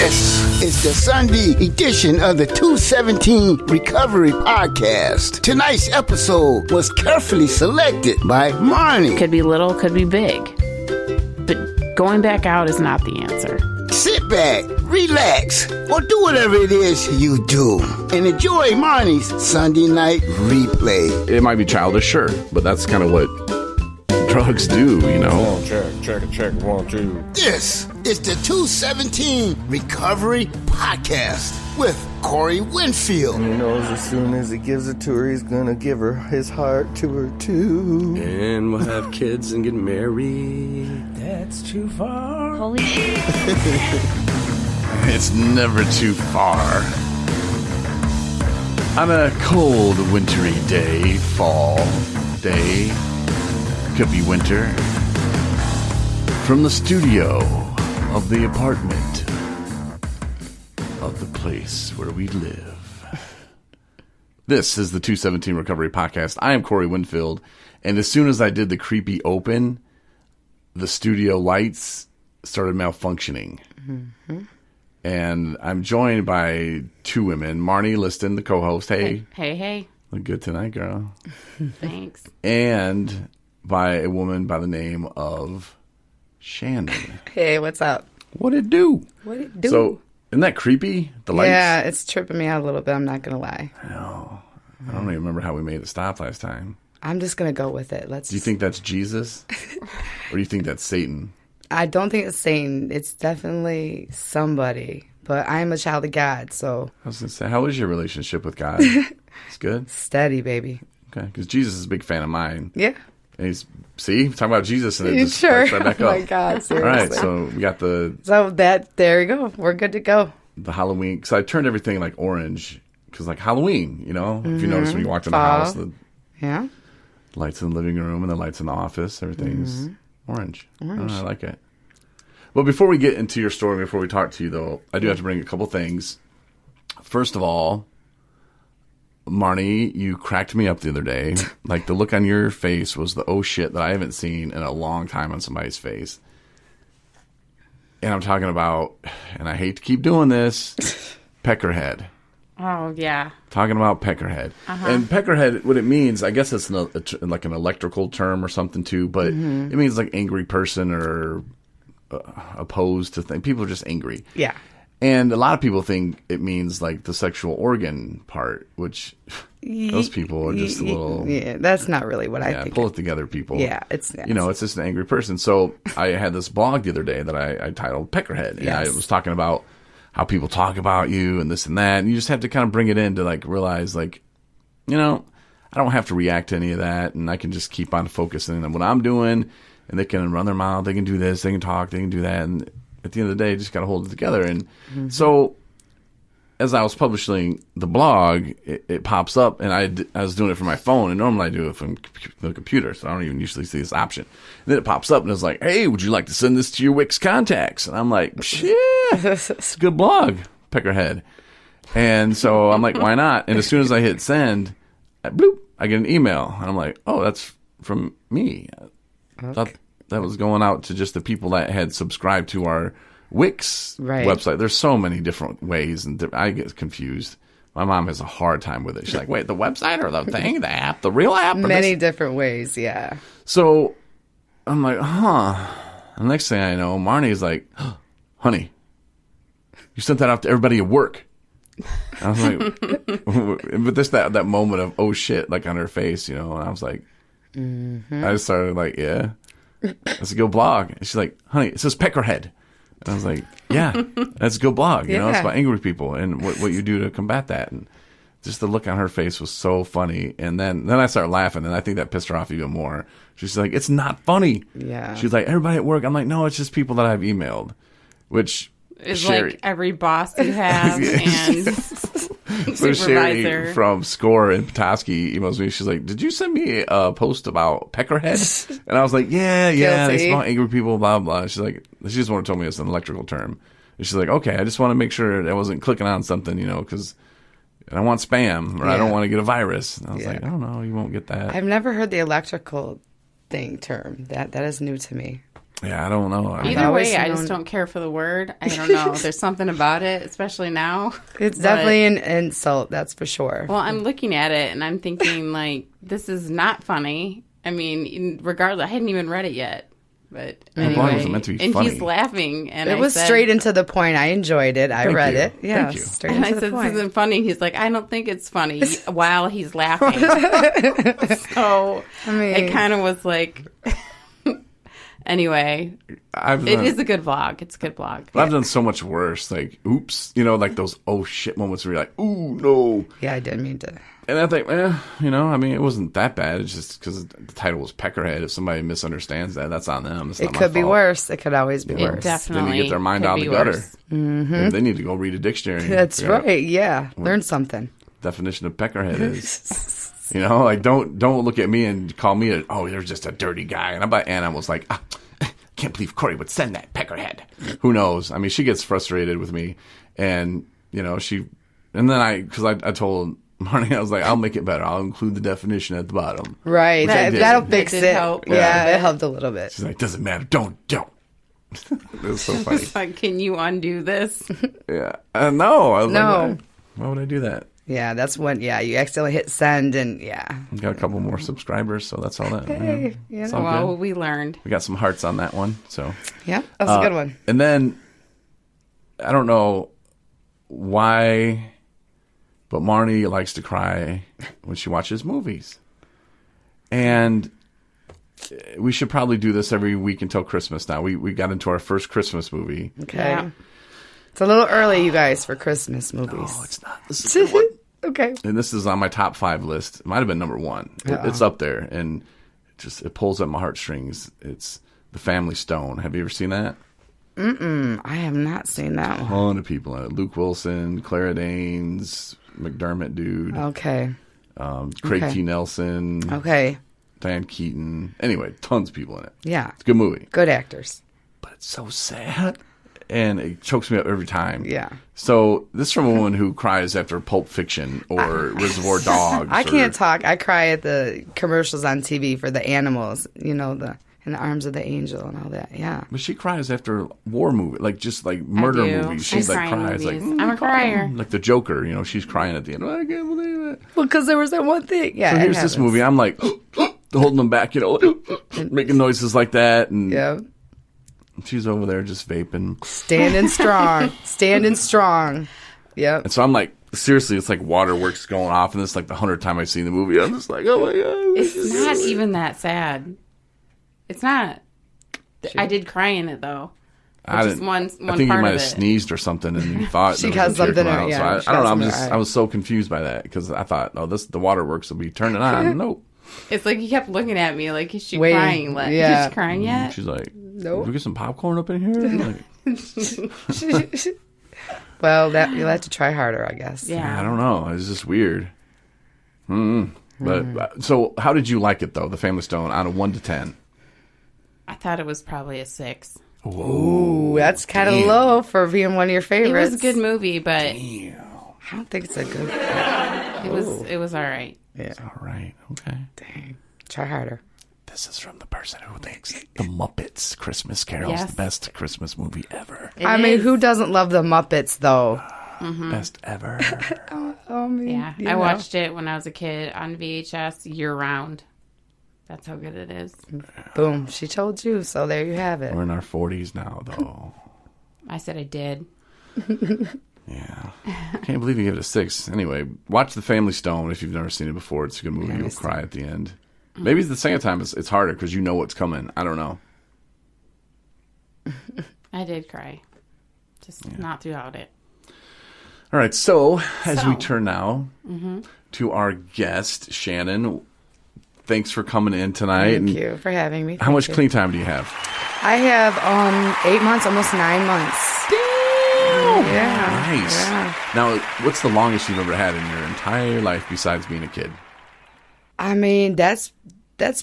This is the Sunday edition of the 217 Recovery Podcast. Tonight's episode was carefully selected by Marney. Could be little, could be big. But going back out is not the answer. Sit back, relax, or do whatever it is you do, and enjoy Marney's Sunday night replay. It might be childish, sure, but that's kind of what drugs do, you know. Check, 1, 2. This is the 217 Recovery Podcast with Corey Winfield. He knows as soon as he gives it to her, he's gonna give her his heart to her too. And we'll have kids and get married. That's too far. Holy shit. It's never too far. On a cold, wintry day, fall day, could be winter, from the studio of the apartment of the place where we live. This is the 217 Recovery Podcast. I am Corey Winfield, and as soon as I did the creepy open, the studio lights started malfunctioning. Mm-hmm. And I'm joined by two women. Marney Liston, the co-host. Hey. Look good tonight, girl. Thanks. And by a woman by the name of Shannon. Hey, what's up? What it do? What it do? So, isn't that creepy? The lights? Yeah, it's tripping me out a little bit, I'm not going to lie. No. I don't even remember how we made it stop last time. I'm just going to go with it. Do you think that's Jesus? Or do you think that's Satan? I don't think it's Satan. It's definitely somebody. But I'm a child of God, so. I was going to say, how is your relationship with God? It's good? Steady, baby. Okay, because Jesus is a big fan of mine. Yeah. And he's, see, talking about Jesus and it just sure? starts right back Oh up. my God, seriously. All right, so we got there you go. We're good to go. the Halloween, because I turned everything like orange, because like Halloween, you know, if you notice when you walked in the house, the lights in the living room and the lights in the office, everything's orange. I like it. Well, before we get into your story, before we talk to you, though, I do have to bring a couple things. First of all, Marney, you cracked me up the other day. Like, the look on your face was the oh shit that I haven't seen in a long time on somebody's face. And I'm talking about, and I hate to keep doing this, peckerhead. Oh, yeah. Talking about peckerhead. And peckerhead, what it means, I guess it's like an electrical term or something too, but it means like angry person or opposed to things. People are just angry. Yeah. And a lot of people think it means like the sexual organ part, which those people are just a little... Yeah, that's not really what I think. Pull it together, people. Yeah, it's... You know, it's just an angry person. So I had this blog the other day that I titled Peckerhead. And I was talking about how people talk about you and this and that. And you just have to kind of bring it in to like realize like, you know, I don't have to react to any of that. And I can just keep on focusing on what I'm doing. And they can run their mouth. They can do this. They can talk. They can do that. And at the end of the day, you just got to hold it together. And so as I was publishing the blog, it pops up. And I was doing it from my phone. And normally I do it from the computer. So I don't even usually see this option. And then it pops up and it's like, hey, would you like to send this to your Wix contacts? And I'm like, shit, it's a good blog, Peckerhead. And so I'm like, why not? And as soon as I hit send, I get an email. And I'm like, oh, that's from me. I thought that was going out to just the people that had subscribed to our Wix website. There's so many different ways, and I get confused. My mom has a hard time with it. She's like, wait, the website or the thing, the app, the real app? Many different ways, yeah. So I'm like, huh. The next thing I know, Marney's like, honey, you sent that out to everybody at work. I was like, but this that moment of, oh shit, like on her face, you know, and I was like, I just started like, yeah, that's a good blog. And she's like, honey, it says Peckerhead. And I was like, yeah, that's a good blog. You know, it's about angry people and what you do to combat that. And just the look on her face was so funny. And then I started laughing, and I think that pissed her off even more. She's like, it's not funny. Yeah. She's like, everybody at work. I'm like, no, it's just people that I've emailed, which It's Sherry, like every boss you have and so Sherry supervisor. from Score in Petoskey emails me. She's like, did you send me a post about Peckerhead? And I was like, yeah, they smell angry people, blah, blah. She's like, she just wanted to tell me it's an electrical term. And she's like, okay, I just want to make sure I wasn't clicking on something, you know, because I don't want spam or I don't want to get a virus. And I was like, I don't know, you won't get that. I've never heard the electrical term. That is new to me. Yeah, I don't know. Either always way, I known- just don't care for the word. I don't know. There's something about it, especially now. It's definitely an insult, that's for sure. Well, I'm looking at it and I'm thinking, like, this is not funny. I mean, regardless, I hadn't even read it yet. But blog anyway, wasn't meant to be and funny. he's laughing, and It I was said, straight into the point. I enjoyed it. I Thank read you. it. Yeah, Thank you. straight And into I the said, point. this isn't funny. He's like, I don't think it's funny while he's laughing. So I mean, it kind of was like, anyway, I've it is a good vlog. It's a good vlog. I've done so much worse. Like, oops, like those oh shit moments where you're like, ooh no. yeah, I didn't mean to. And I think, I mean, it wasn't that bad. It's just because the title was Peckerhead. If somebody misunderstands that, that's on them. It's It not my could be fault. worse. It could always be It worse. definitely Then you get their mind could out of be the gutter. worse. Maybe they need to go read a dictionary. That's Figure out right. Yeah, learn something. Definition of Peckerhead is. Like don't look at me and call me you're just a dirty guy. And Anna was like, can't believe Corey would send that Peckerhead. Who knows? I mean, she gets frustrated with me, and because I told Marney, I was like, I'll make it better. I'll include the definition at the bottom. Right. That'll fix did it. help. Yeah, it helped a little bit. She's like, doesn't matter. Don't. It was so funny. It's like, can you undo this? Yeah. No. I was No. like, why would I do that? Yeah, that's when, you accidentally hit send and, We got a couple more subscribers, so that's all that. Hey, It's all Well, good. we learned. We got some hearts on that one. So yeah, that's a good one. And then I don't know why, but Marney likes to cry when she watches movies. And we should probably do this every week until Christmas now. We got into our first Christmas movie. Okay. Yeah. It's a little early, you guys, for Christmas movies. No, it's not. This is a good one. Okay. And this is on my top 5 list. It might have been number 1. It's up there, and it pulls at my heartstrings. It's The Family Stone. Have you ever seen that? I have not seen that one. Ton of people in it. Luke Wilson, Clara Danes, McDermott dude, Okay. Craig Okay. T. Nelson, Okay. Diane Keaton. Anyway, tons of people in it. Yeah. It's a good movie, Good actors. but it's so sad, and it chokes me up every time. Yeah. So this is from a woman who cries after Pulp Fiction or Reservoir Dogs. I can't talk. I cry at the commercials on TV for the animals, In the Arms of the Angel and all that. Yeah. But she cries after war movies, like murder I do. movies. She's I like cry in cries like movies. I'm a crier. like the Joker. She's crying at the end. I can't believe it. Well, because there was that one thing. Yeah. So it here's this happens. movie. I'm like holding them back, making noises like that, and Yeah. she's over there just vaping. Standing strong. Standing strong. Yep. And so I'm like, seriously, it's like waterworks going off, and this is like the 100th time I've seen the movie. I'm just like, oh my god, It's not even that sad. It's not. I did cry in it though. I Just didn't. one I think you part might of have it. sneezed or something, and you thought She there was got a tear something coming in- out. yeah, So she I don't got know. something, I was so confused by that because I thought, the waterworks will be turning on. Nope. It's like he kept looking at me like, is she Waiting. crying? Like, Yeah. Is she crying yet? She's like, Nope. we get some popcorn up in here. I'm like, Well, you'll have to try harder, I guess. Yeah. I don't know. It's just weird. But so, how did you like it though? The Family Stone out of 1 to 10. I thought it was probably a 6. Ooh, that's kind of low for being one of your It favorites. was a good movie, but I don't think it's a good. it was all right. All right. Okay. Dang. Try harder. This is from the person who thinks The Muppets Christmas Carol is Yes. the best Christmas movie ever. It I mean, is. who doesn't love the Muppets, though? Best ever. I mean, Yeah, you I know. watched it when I was a kid on VHS year round. That's how good it is. Boom. She told you, so there you have it. We're in our 40s now, though. I said I did. Yeah. Can't believe you gave it a 6. Anyway, watch The Family Stone if you've never seen it before. It's a good movie. You'll cry at the end. Maybe the second time it's harder because you know what's coming. I don't know. I did cry. Just not throughout it. All right. So, as we So. turn now to our guest, Shannon, thanks for coming in tonight. Thank you for having me. How Thank much you. clean time do you have? I have 8 months, almost 9 months. Damn. Yeah. Nice. Yeah. Now, what's the longest you've ever had in your entire life besides being a kid? I mean, that's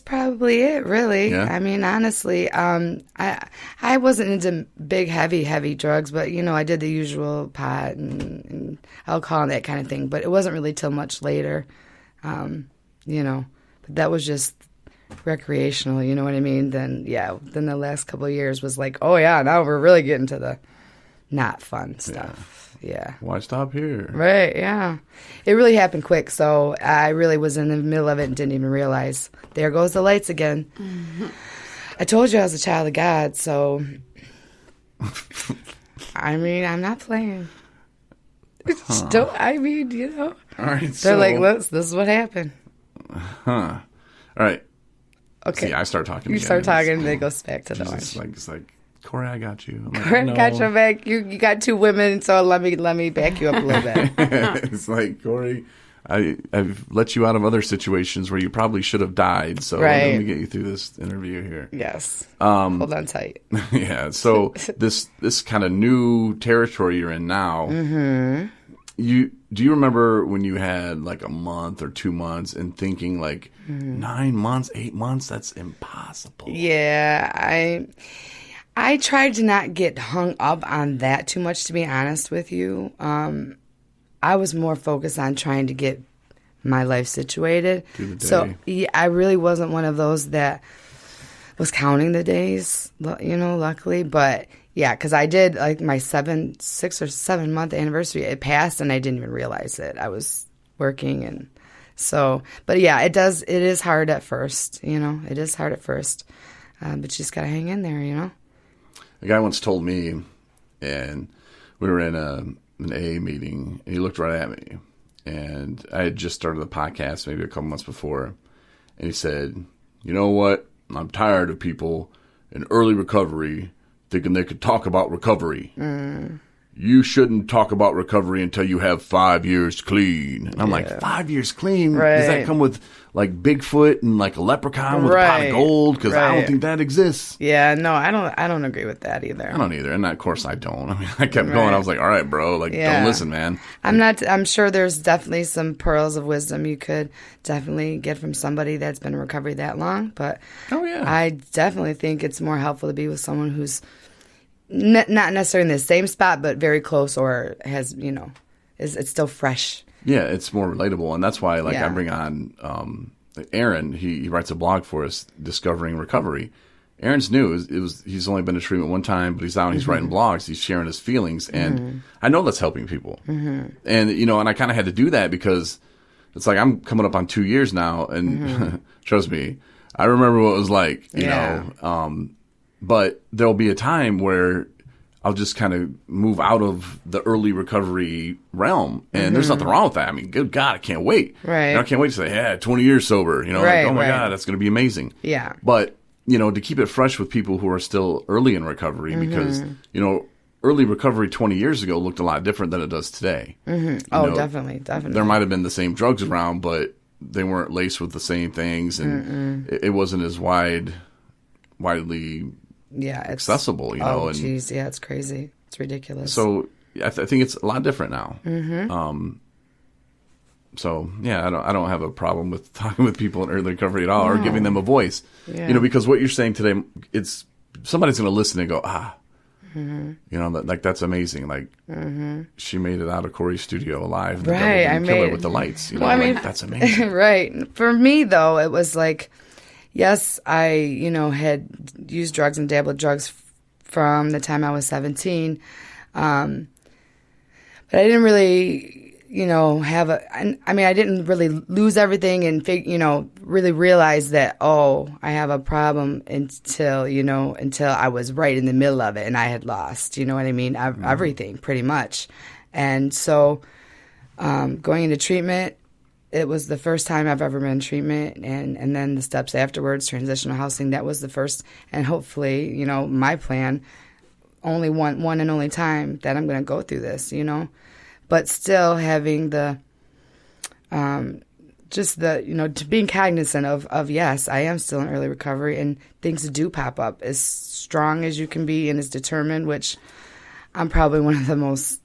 probably it, really. Yeah? I mean, honestly, I wasn't into big, heavy drugs, but I did the usual pot and alcohol and that kind of thing. But it wasn't really till much later, But that was just recreational, you know what I mean? Then the last couple of years was like, oh yeah, now we're really getting to the not fun stuff. Yeah. Why stop here? Right, yeah. It really happened quick, so I really was in the middle of it and didn't even realize. There goes the lights again. Mm-hmm. I told you I was a child of God, so I mean, I'm not playing. All right, they're like, this is what happened. All right. Okay. See, I start talking. You start talking, and it goes back to the orange. It's like, Corey, I got you. I'm like, Corey, no. got your back. You got two women, so let me back you up a little bit. It's like, Corey, I've let you out of other situations where you probably should have died. So let me get you through this interview here. Yes. Hold on tight. Yeah. So this kind of new territory you're in now. Mm-hmm. Do you remember when you had like a month or 2 months and thinking like 9 months, 8 months? That's impossible. Yeah, I tried to not get hung up on that too much, to be honest with you. I was more focused on trying to get my life situated. So I really wasn't one of those that was counting the days, luckily. But yeah, because I did like my 6 or 7 month anniversary. It passed and I didn't even realize it. I was working and so, but yeah, it is hard at first, it is hard at first. But you just got to hang in there, A guy once told me, and we were in an AA meeting, and he looked right at me. And I had just started the podcast maybe a couple months before. And he said, you know what? I'm tired of people in early recovery thinking they could talk about recovery. You shouldn't talk about recovery until you have 5 years clean. And I'm like, 5 years clean? Right. Does that come with like Bigfoot and like a leprechaun with a pot of gold? Because I don't think that exists. Yeah, no, I don't agree with that either. I don't either. And of course I don't. I mean, I kept going. I was like, all right, bro, don't listen, man. I'm sure there's definitely some pearls of wisdom you could definitely get from somebody that's been in recovery that long. But I definitely think it's more helpful to be with someone who's not necessarily in the same spot, but very close or has, it's still fresh. Yeah, it's more relatable. And that's why I bring on Aaron. He writes a blog for us, Discovering Recovery. Aaron's new. He's only been to treatment one time, but he's out and he's writing blogs. He's sharing his feelings. And I know that's helping people. And, and I kind of had to do that because it's like I'm coming up on 2 years now. And trust me, I remember what it was like, you know. But there'll be a time where I'll just kind of move out of the early recovery realm. And there's nothing wrong with that. I mean, good God, I can't wait. Right. I can't wait to say, 20 years sober. Right, oh my God, that's going to be amazing. Yeah. But, to keep it fresh with people who are still early in recovery because, early recovery 20 years ago looked a lot different than it does today. Definitely. There might have been the same drugs around, but they weren't laced with the same things. And it wasn't as widely accessible, Oh, geez, yeah, it's crazy. It's ridiculous. So I think it's a lot different now. So yeah, I don't have a problem with talking with people in early recovery at all, or giving them a voice. Yeah. Because what you're saying today, it's somebody's going to listen and go, that's amazing. Like she made it out of Corey's studio alive. The right, devil didn't kill her with the lights. That's amazing. Right. For me though, it was like, yes, I, had used drugs and dabbled drugs from the time I was 17. But I didn't really, I didn't really lose everything and, really realize that, I have a problem until I was right in the middle of it and I had lost, everything pretty much. And so going into treatment, it was the first time I've ever been in treatment, and then the steps afterwards, transitional housing, that was the first, and hopefully, my plan, only one and only time that I'm going to go through this, but still having the, to being cognizant of, yes, I am still in early recovery, and things do pop up as strong as you can be and as determined, which I'm probably one of the most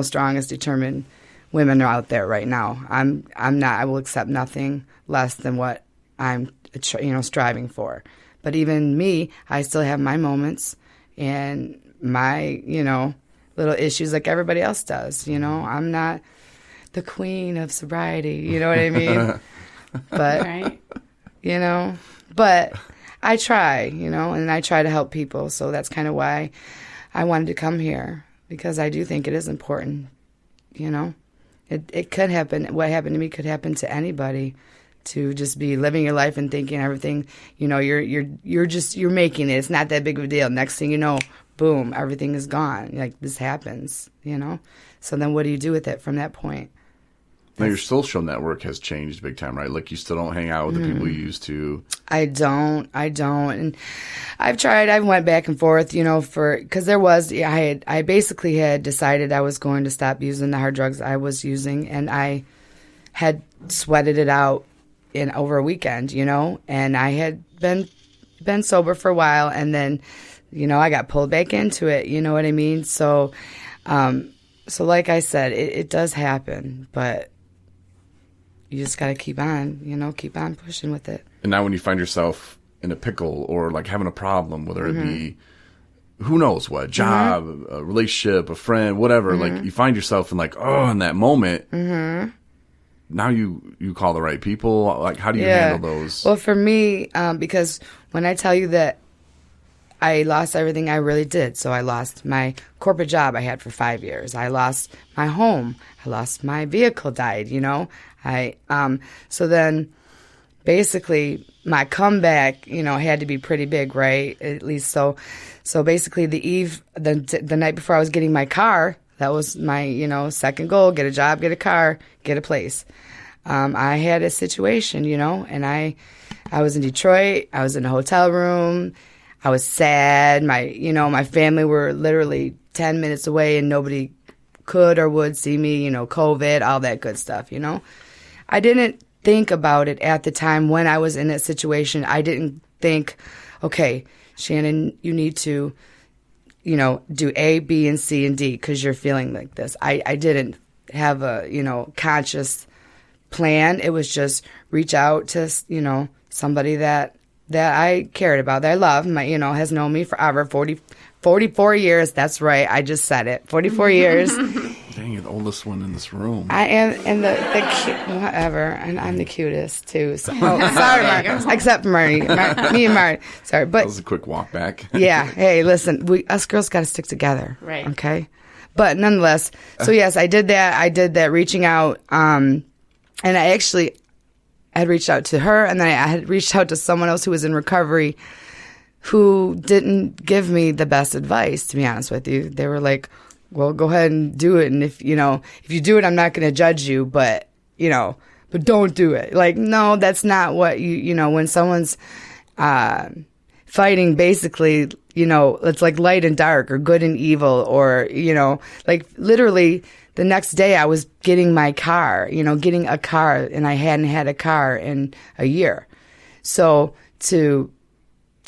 strongest determined women are out there right now. I'm not. I will accept nothing less than what I'm, striving for. But even me, I still have my moments and my, little issues like everybody else does. I'm not the queen of sobriety. You know what I mean? But right. you know. But I try, you know, and I try to help people. So that's kind of why I wanted to come here, because I do think it is important, you know. It could happen. What happened to me could happen to anybody. To just be living your life and thinking everything, you know, you're making it. It's not that big of a deal. Next thing you know, boom, everything is gone. Like, this happens, you know. So then what do you do with it from that point? Now, your social network has changed big time, right? Like, you still don't hang out with the people you used to. I don't. And I've tried. I went back and forth, you know, because I basically had decided I was going to stop using the hard drugs I was using, and I had sweated it out in over a weekend, you know, and I had been sober for a while, and then, you know, I got pulled back into it, you know what I mean? So like I said, it does happen, but you just got to keep on, you know, keep on pushing with it. And now when you find yourself in a pickle or like having a problem, whether it be who knows what, job, a relationship, a friend, whatever, like you find yourself in like, in that moment, now you call the right people. Like, how do you handle those? Well, for me, because when I tell you that I lost everything, I really did. So I lost my corporate job I had for 5 years. I lost my home. I lost my vehicle died, you know. So then basically my comeback, you know, had to be pretty big, right? At least so basically the night before I was getting my car, that was my, you know, second goal: get a job, get a car, get a place. I had a situation, you know, and I was in Detroit. I was in a hotel room. I was sad. My family were literally 10 minutes away, and nobody could or would see me, you know, COVID, all that good stuff, you know. I didn't think about it at the time when I was in that situation. I didn't think, okay, Shannon, you need to, you know, do A, B, and C, and D because you're feeling like this. I didn't have a, you know, conscious plan. It was just reach out to, you know, somebody that I cared about, that I love, you know, has known me forever, 44 years. That's right. I just said it. 44 years. Dang, you're the oldest one in this room. I am, and whatever, and I'm the cutest too. So, sorry, Mark, except for Marney, me and Marney. Sorry, but that was a quick walk back. Yeah. Hey, listen, us girls got to stick together, right? Okay, but nonetheless, so yes, I did that. I did that, reaching out, and I actually had reached out to her, and then I had reached out to someone else who was in recovery, who didn't give me the best advice. To be honest with you, they were like, well, go ahead and do it. And if you do it, I'm not going to judge you, but don't do it. Like, no, that's not what you know, when someone's fighting, basically, you know, it's like light and dark or good and evil, or, you know, like literally the next day I was getting my car, you know, getting a car, and I hadn't had a car in a year. So to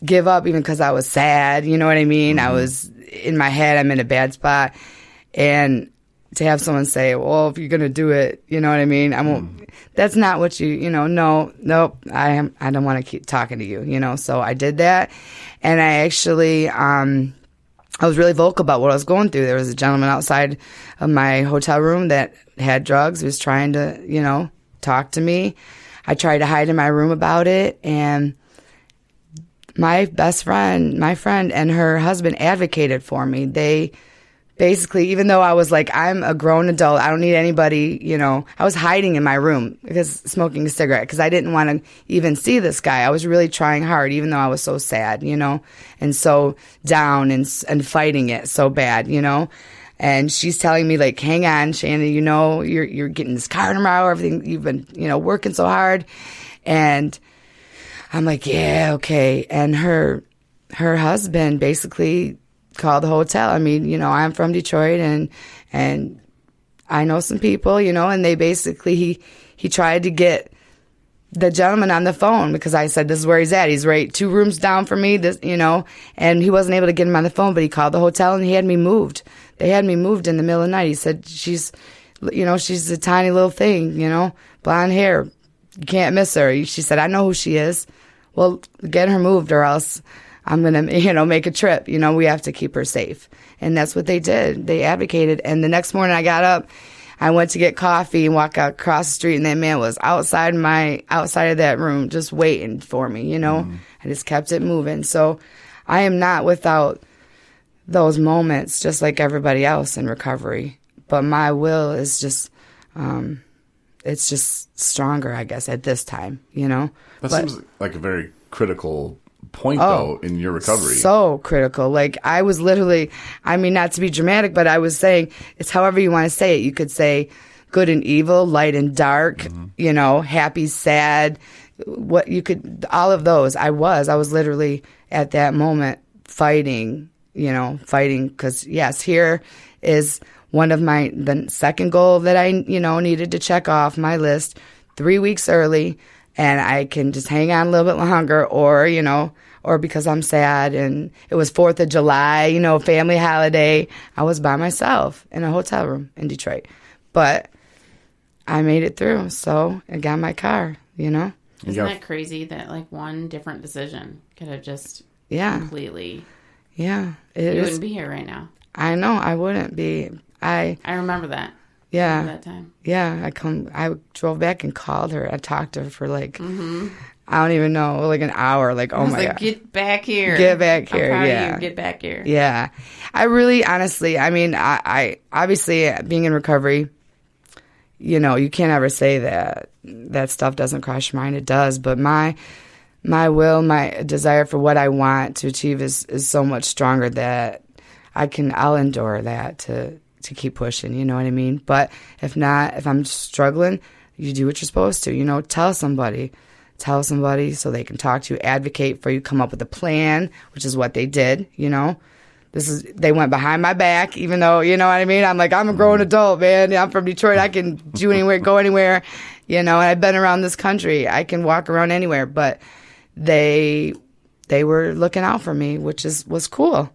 give up even because I was sad, you know what I mean? I was in my head, I'm in a bad spot, and to have someone say, well, if you're going to do it, you know what I mean? I won't, that's not what you know, nope, I don't want to keep talking to you, you know? So I did that, and I actually, I was really vocal about what I was going through. There was a gentleman outside of my hotel room that had drugs. He was trying to, you know, talk to me. I tried to hide in my room about it, and my friend and her husband advocated for me. They basically, even though I was like, I'm a grown adult, I don't need anybody, you know, I was hiding in my room because smoking a cigarette, because I didn't want to even see this guy. I was really trying hard, even though I was so sad, you know, and so down and fighting it so bad, you know. And she's telling me, like, hang on, Shannon, you know, you're getting this car tomorrow, everything, you've been, you know, working so hard. And I'm like, yeah, okay. And her husband basically called the hotel. I mean, you know, I'm from Detroit, and I know some people, you know, and they basically, he tried to get the gentleman on the phone, because I said, this is where he's at. He's right 2 rooms down from me, this, you know, and he wasn't able to get him on the phone, but he called the hotel and he had me moved. They had me moved in the middle of the night. He said, she's a tiny little thing, you know, blonde hair. You can't miss her. She said, I know who she is. Well, get her moved, or else I'm going to, you know, make a trip. You know, we have to keep her safe. And that's what they did. They advocated. And the next morning I got up, I went to get coffee and walk out across the street, and that man was outside of that room just waiting for me, you know? I just kept it moving. So I am not without those moments, just like everybody else in recovery. But my will is just, it's just stronger, I guess, at this time, you know? That seems like a very critical point, though, in your recovery. So critical. Like, I was literally, I mean, not to be dramatic, but I was saying, it's however you want to say it. You could say good and evil, light and dark, you know, happy, sad, what you could, all of those. I was literally at that moment fighting, because, yes, here is one of the second goal that I, needed to check off my list 3 weeks early, and I can just hang on a little bit longer, or because I'm sad and it was 4th of July, family holiday. I was by myself in a hotel room in Detroit. But I made it through, so I got my car, Isn't that crazy that, like, one different decision could have just completely... Yeah. You wouldn't be here right now. I know, I wouldn't be. I remember that. Yeah. I remember that time. Yeah, I drove back and called her. I talked to her for I don't even know, like an hour. Like, oh my God. Get back here. Get back here. I'm proud yeah. of you. Get back here. Yeah. I really, honestly, I mean, I obviously being in recovery, you can't ever say that stuff doesn't cross your mind. It does. But my will, my desire for what I want to achieve is so much stronger that I'll endure that to keep pushing, you know what I mean? But if not, if I'm struggling, you do what you're supposed to, tell somebody so they can talk to you, advocate for you, come up with a plan, which is what they did, they went behind my back, even though, you know what I mean? I'm like, I'm a grown adult, man. I'm from Detroit. I can do anywhere, go anywhere, and I've been around this country. I can walk around anywhere, but they were looking out for me, which was cool,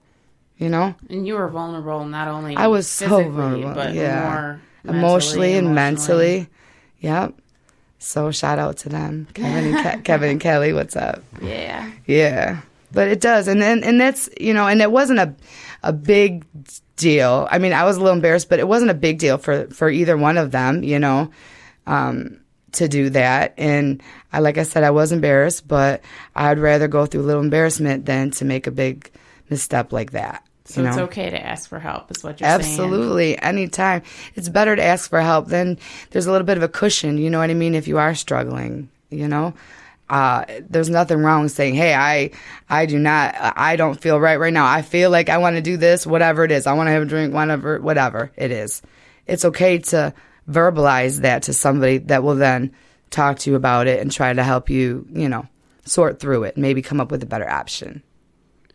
And you were vulnerable, not only I was so vulnerable, but more emotionally and mentally. Yep. So shout out to them, Kevin and Kelly. What's up? Yeah. Yeah. But it does, and that's and it wasn't a big deal. I mean, I was a little embarrassed, but it wasn't a big deal for either one of them, to do that. And like I said, I was embarrassed, but I'd rather go through a little embarrassment than to make a big misstep like that. So it's okay to ask for help, is what you're saying. Absolutely. Anytime. It's better to ask for help. Then there's a little bit of a cushion, you know what I mean, if you are struggling, There's nothing wrong with saying, hey, I don't feel right now. I feel like I want to do this, whatever it is. I want to have a drink, whatever it is. It's okay to verbalize that to somebody that will then talk to you about it and try to help you, sort through it, maybe come up with a better option.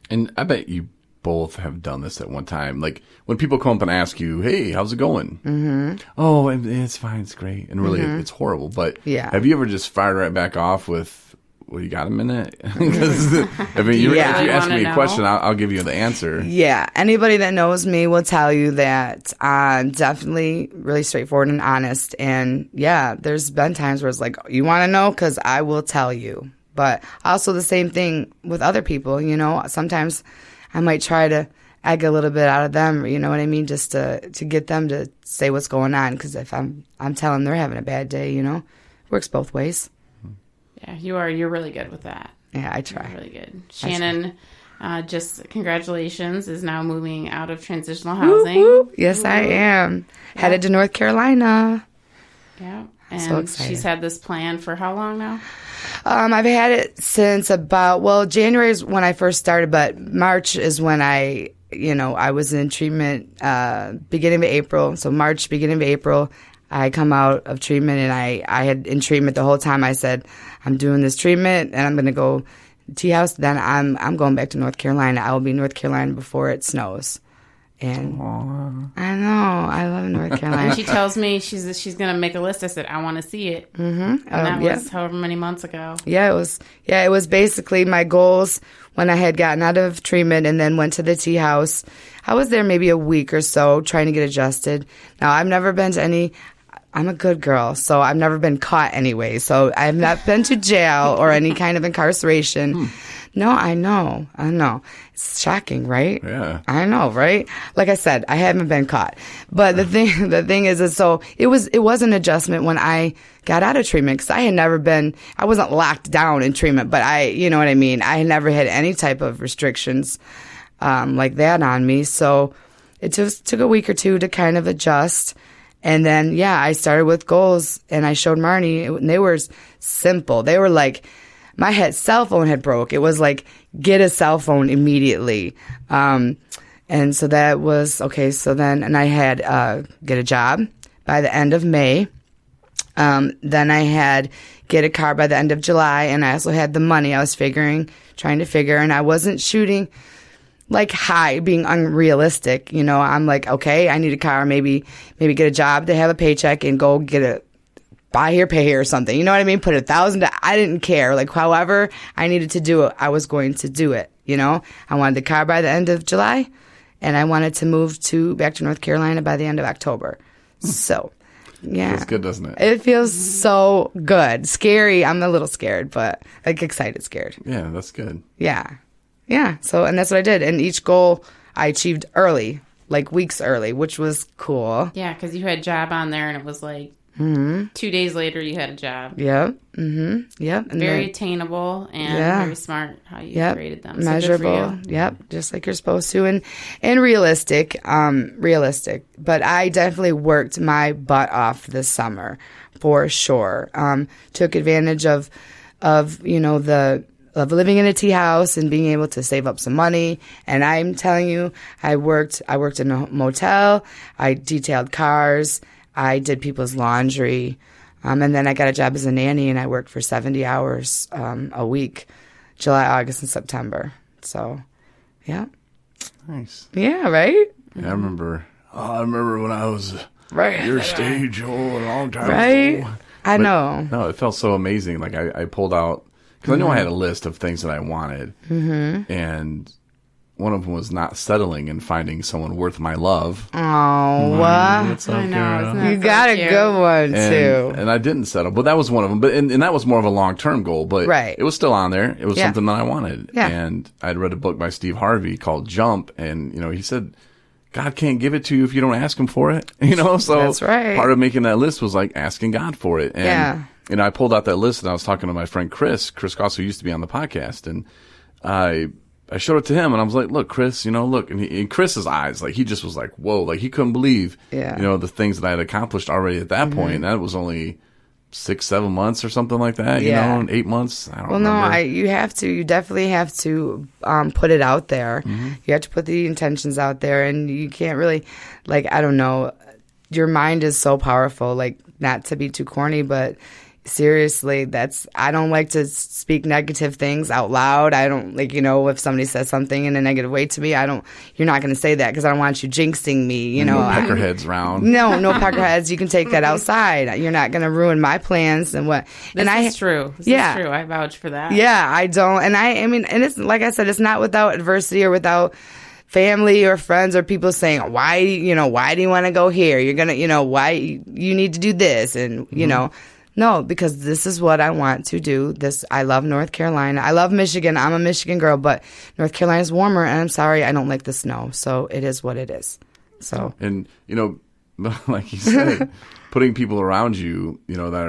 And I bet you both have done this at one time. Like when people come up and ask you, hey, how's it going? Mm-hmm. Oh, it's fine. It's great. And really, it's horrible. But have you ever just fired right back off with, well, you got a minute? Because if you ask me a question, I'll give you the answer. Yeah. Anybody that knows me will tell you that I'm definitely really straightforward and honest. And there's been times where it's like, you want to know? Because I will tell you. But also the same thing with other people, Sometimes I might try to egg a little bit out of them, you know what I mean, just to get them to say what's going on. Because if I'm telling them they're having a bad day, it works both ways. Yeah, you're really good with that. Yeah, I try. You're really good. Shannon, just congratulations, is now moving out of transitional housing. Woo, woo. Yes, I am. Yeah. Headed to North Carolina. Yeah. And so excited. She's had this plan for how long now? I've had it since January is when I first started, but March is when I was in treatment beginning of April. So March, beginning of April, I come out of treatment, and I had in treatment the whole time. I said, I'm doing this treatment, and I'm going to go tea house. Then I'm going back to North Carolina. I will be in North Carolina before it snows. And aww. I know, I love North Carolina. And she tells me she's going to make a list. I said, I want to see it. Mm-hmm. And that was however many months ago. Yeah, it was basically my goals when I had gotten out of treatment and then went to the tea house. I was there maybe a week or so trying to get adjusted. Now, I've never been to I'm a good girl, so I've never been caught anyway. So I've not been to jail or any kind of incarceration. No, I know. It's shocking, right? Yeah. I know, right? Like I said, I haven't been caught. But the thing is so it was an adjustment when I got out of treatment, because I wasn't locked down in treatment, but you know what I mean? I had never had any type of restrictions like that on me. So it just took a week or two to kind of adjust. And then, I started with goals, and I showed Marney, and they were simple. They were like, my cell phone had broke. It was like, get a cell phone immediately. And so that was, okay, so then, and I had get a job by the end of May. Then I had get a car by the end of July, and I also had the money. I was trying to figure, and I wasn't shooting like high, being unrealistic. You know, I'm like, okay, I need a car, maybe get a job to have a paycheck and go get buy here, pay here or something. You know what I mean? Put $1,000. I didn't care. Like, however I needed to do it, I was going to do it. You know, I wanted the car by the end of July, and I wanted to move back to North Carolina by the end of October. So, yeah. Feels good, doesn't it? It feels so good. Scary. I'm a little scared, but like excited, scared. Yeah, that's good. Yeah. Yeah. So, and that's what I did. And each goal I achieved early, like weeks early, which was cool. Yeah, because you had a job on there, and it was like 2 days later you had a job. Yep. Mm-hmm. Yep. And Very attainable and very smart how you created them. So measurable. good for you. Yep. Just like you're supposed to. And realistic. Realistic. But I definitely worked my butt off this summer for sure. Took advantage of living in a tea house and being able to save up some money. And I'm telling you, I worked in a motel. I detailed cars. I did people's laundry. And then I got a job as a nanny, and I worked for 70 hours a week, July, August, and September. So, yeah. Nice. Yeah, right? Yeah, I remember when I was your stage a long time ago. I know. No, it felt so amazing. Like I pulled out, because I know I had a list of things that I wanted, and one of them was not settling and finding someone worth my love. Oh, what's up, I know. girl? Isn't that you so got a cute? good one too. And I didn't settle, but that was one of them. But and that was more of a long-term goal, but it was still on there. It was something that I wanted. Yeah. And I'd read a book by Steve Harvey called Jump, and he said, God can't give it to you if you don't ask him for it. So that's right. Part of making that list was like asking God for it. And I pulled out that list, and I was talking to my friend Chris Goss, who used to be on the podcast, and I showed it to him, and I was like, look, Chris, look. And in Chris's eyes, like, he just was like, whoa, like, he couldn't believe, the things that I had accomplished already at that point. And that was only 6-7 months or something like that, 8 months. I don't remember. No, you definitely have to put it out there. You have to put the intentions out there, and you can't really, like, I don't know, your mind is so powerful, like, not to be too corny, but seriously, I don't like to speak negative things out loud. I don't if somebody says something in a negative way to me, you're not going to say that because I don't want you jinxing me, No peckerheads round. No peckerheads. You can take that outside. You're not going to ruin my plans and what. This is true. This is true. I vouch for that. Yeah, I don't. And I mean, and it's like I said, it's not without adversity or without family or friends or people saying, why do you want to go here? You're going to, why you need to do this. And, no, because this is what I want to do. I love North Carolina. I love Michigan. I'm a Michigan girl, but North Carolina is warmer, and I'm sorry, I don't like the snow. So it is what it is. So and like you said, putting people around you, that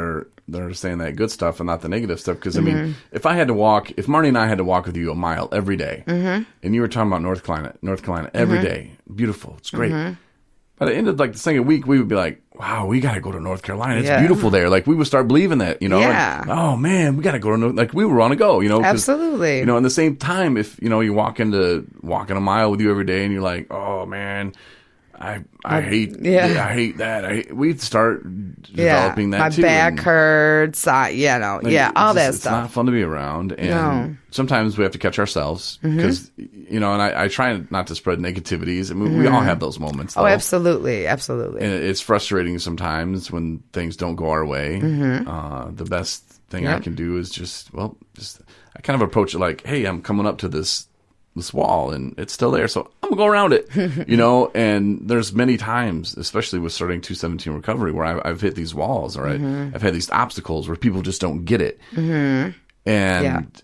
are saying that good stuff and not the negative stuff. Because I mean, if Marney and I had to walk with you a mile every day, and you were talking about North Carolina every day, beautiful, it's great. By the end of like the second week, we would be like, wow, we got to go to North Carolina. It's beautiful there. Like, we would start believing that, Yeah. Like, oh, man, we got to go to North. Like, we were on a go, Absolutely. At the same time, if, you walking a mile with you every day and you're like, oh, man, I hate that. We'd start developing that my too. My back hurts. All that stuff. It's not fun to be around. And sometimes we have to catch ourselves because, and I try not to spread negativities. I mean, we all have those moments. Though. Oh, absolutely. Absolutely. And it's frustrating sometimes when things don't go our way. The best thing I can do is I kind of approach it like, hey, I'm coming up to this wall and it's still there, so I'm gonna go around it. And there's many times, especially with starting 217 recovery, where I've hit these walls, or I've had these obstacles where people just don't get it. And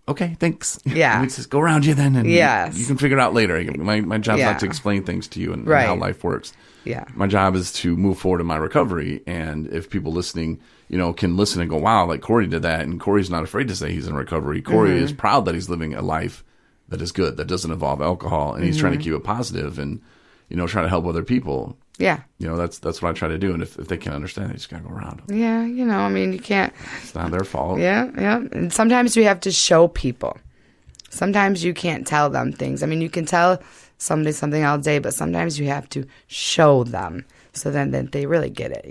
okay, thanks. Yeah. Let me just go around you then, and Yes. you can figure it out later. My job's Yeah. not to explain things to you and Right. how life works. Yeah. My job is to move forward in my recovery, and if people listening, can listen and go, wow, like Corey did that, and Corey's not afraid to say he's in recovery. Corey is proud that he's living a life that is good, that doesn't involve alcohol, and he's trying to keep it positive and, try to help other people. Yeah. That's what I try to do, and if they can't understand, they just gotta go around them. Yeah, I mean, you can't. It's not their fault. Yeah, yeah. And sometimes you have to show people. Sometimes you can't tell them things. I mean, you can tell somebody something all day, but sometimes you have to show them so then they really get it,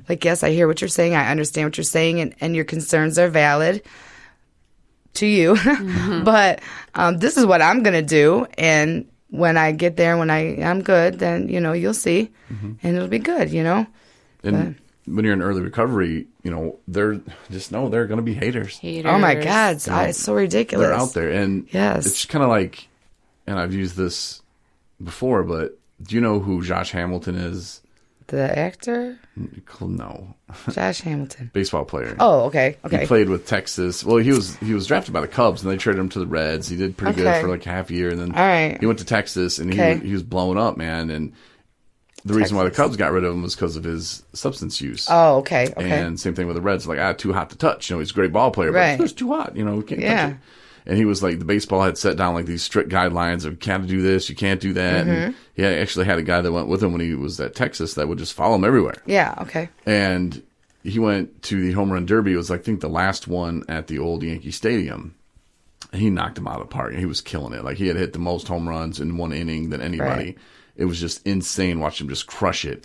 Like, yes, I hear what you're saying. I understand what you're saying, and your concerns are valid to you. But this is what I'm going to do. And when I get there, when I'm good, then, you'll see. And it'll be good, And when you're in early recovery, they're going to be haters. Oh, my God. It's so ridiculous. They're out there. And yes. It's kind of like, and I've used this before, but do you know who Josh Hamilton is? The actor? No. Josh Hamilton. Baseball player. Oh, okay. He played with Texas. Well, he was drafted by the Cubs, and they traded him to the Reds. He did pretty good for like half a year, and then all right. he went to Texas, and he was blowing up, man. And the reason why the Cubs got rid of him was because of his substance use. Oh, okay. And same thing with the Reds. Like, too hot to touch. He's a great ball player, right. but it's too hot. We can't touch it. And he was like, the baseball had set down like these strict guidelines of you can't do this, you can't do that. And he actually had a guy that went with him when he was at Texas that would just follow him everywhere. Yeah, okay. And he went to the home run derby. It was, I think, the last one at the old Yankee Stadium. And he knocked him out of the park. He was killing it. Like, he had hit the most home runs in one inning than anybody. Right. It was just insane watching him just crush it.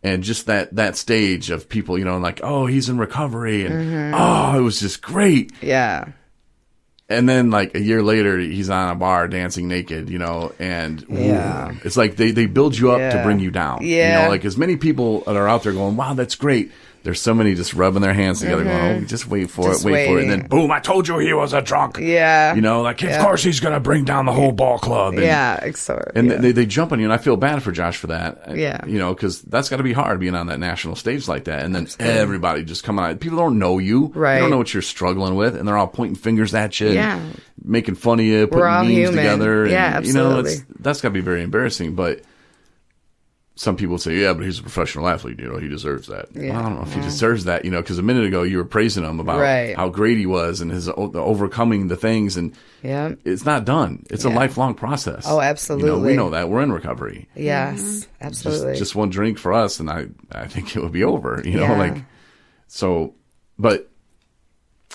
And just that stage of people, like, oh, he's in recovery. And, oh, it was just great. Yeah. And then, like, a year later, he's on a bar dancing naked, and it's like they build you up to bring you down. Yeah. Like, as many people that are out there going, wow, that's great. There's so many just rubbing their hands together going, oh, just wait for it. And then, boom, I told you he was a drunk. Yeah. Of course he's going to bring down the whole ball club. And, they jump on you, and I feel bad for Josh for that. Yeah. Because that's got to be hard being on that national stage like that. And then everybody just coming out. People don't know you. Right. They don't know what you're struggling with, and they're all pointing fingers at you. Yeah. Making fun of you, putting memes human. together. Yeah, and, absolutely. That's got to be very embarrassing. But some people say, yeah, but he's a professional athlete. He deserves that. Yeah. Well, I don't know if he deserves that, because a minute ago you were praising him about how great he was and his overcoming the things. And it's not done. It's a lifelong process. Oh, absolutely. We know that. We're in recovery. Yes, absolutely. Just one drink for us, and I think it would be over, but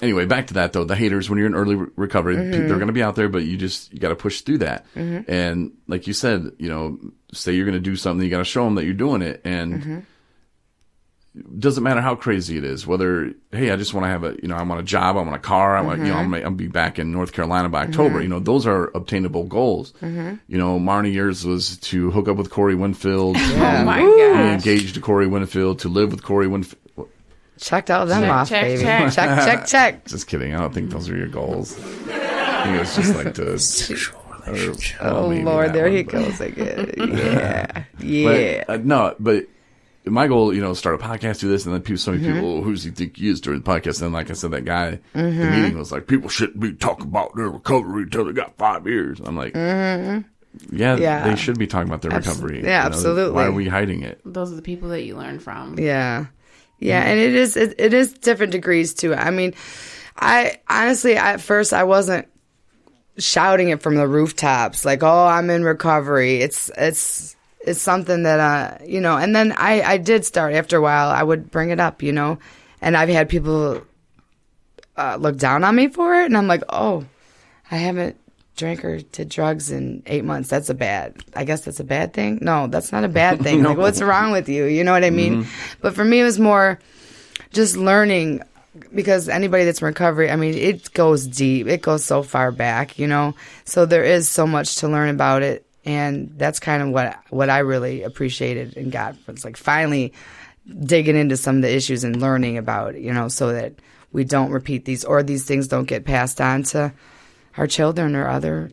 anyway, back to that though. The haters, when you're in early recovery, they're going to be out there, but you got to push through that. And like you said, say you're going to do something, you got to show them that you're doing it. And it doesn't matter how crazy it is, whether, hey, I just want to have I want a job, I want a car, I want, I'm going to be back in North Carolina by October. Those are obtainable goals. Marney, yours was to hook up with Corey Winfield. Oh my Be gosh. engaged to Corey Winfield, to live with Corey Winfield. Checked all them off, check, baby. check. Check. Just kidding. I don't think those are your goals. I think it was just like to sexual relationship. Oh, Lord, there he goes again. Yeah. But my goal, is start a podcast, do this, and then so many people, who does he think he is during the podcast? And like I said, that guy, the meeting was like, people shouldn't be talking about their recovery until they got 5 years. I'm like, yeah, they should be talking about their recovery. Yeah, absolutely. Why are we hiding it? Those are the people that you learn from. Yeah. Yeah, and it is different degrees too. I mean, I honestly at first I wasn't shouting it from the rooftops like, "Oh, I'm in recovery." It's something that and then I did start after a while. I would bring it up, and I've had people look down on me for it, and I'm like, "Oh, I haven't drank or did drugs in 8 months. I guess that's a bad thing. No, that's not a bad thing. No. Like, what's wrong with you? You know what I mean? But for me, it was more just learning, because anybody that's in recovery, I mean, it goes deep. It goes so far back, so there is so much to learn about it. And that's kind of what I really appreciated and got. It's like finally digging into some of the issues and learning about it, so that we don't repeat these things don't get passed on to our children or other,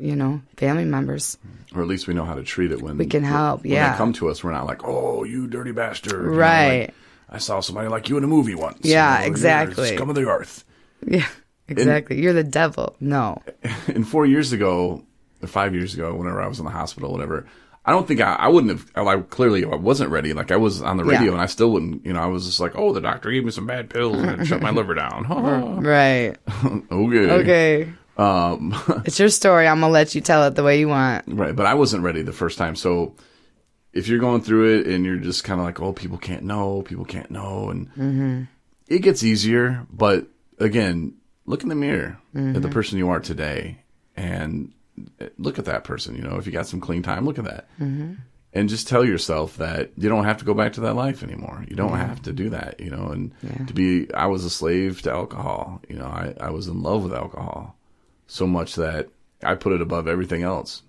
family members. Or at least we know how to treat it when we can help. When they come to us, we're not like, "Oh, you dirty bastard!" Right. I saw somebody like you in a movie once. Yeah, exactly. Scum of the earth. Yeah. exactly. You're the devil. No. And 4 years ago, or 5 years ago, whenever I was in the hospital, whatever, I don't think I wouldn't have, clearly I wasn't ready. Like, I was on the radio and I still wouldn't, I was just like, oh, the doctor gave me some bad pills and it shut my liver down. Right. Okay. It's your story. I'm going to let you tell it the way you want. Right. But I wasn't ready the first time. So if you're going through it and you're just kind of like, oh, people can't know. And it gets easier. But again, look in the mirror at the person you are today and look at that person. If you got some clean time, look at that. And just tell yourself that you don't have to go back to that life anymore. You don't have to do that, and I was a slave to alcohol. I was in love with alcohol so much that I put it above everything else.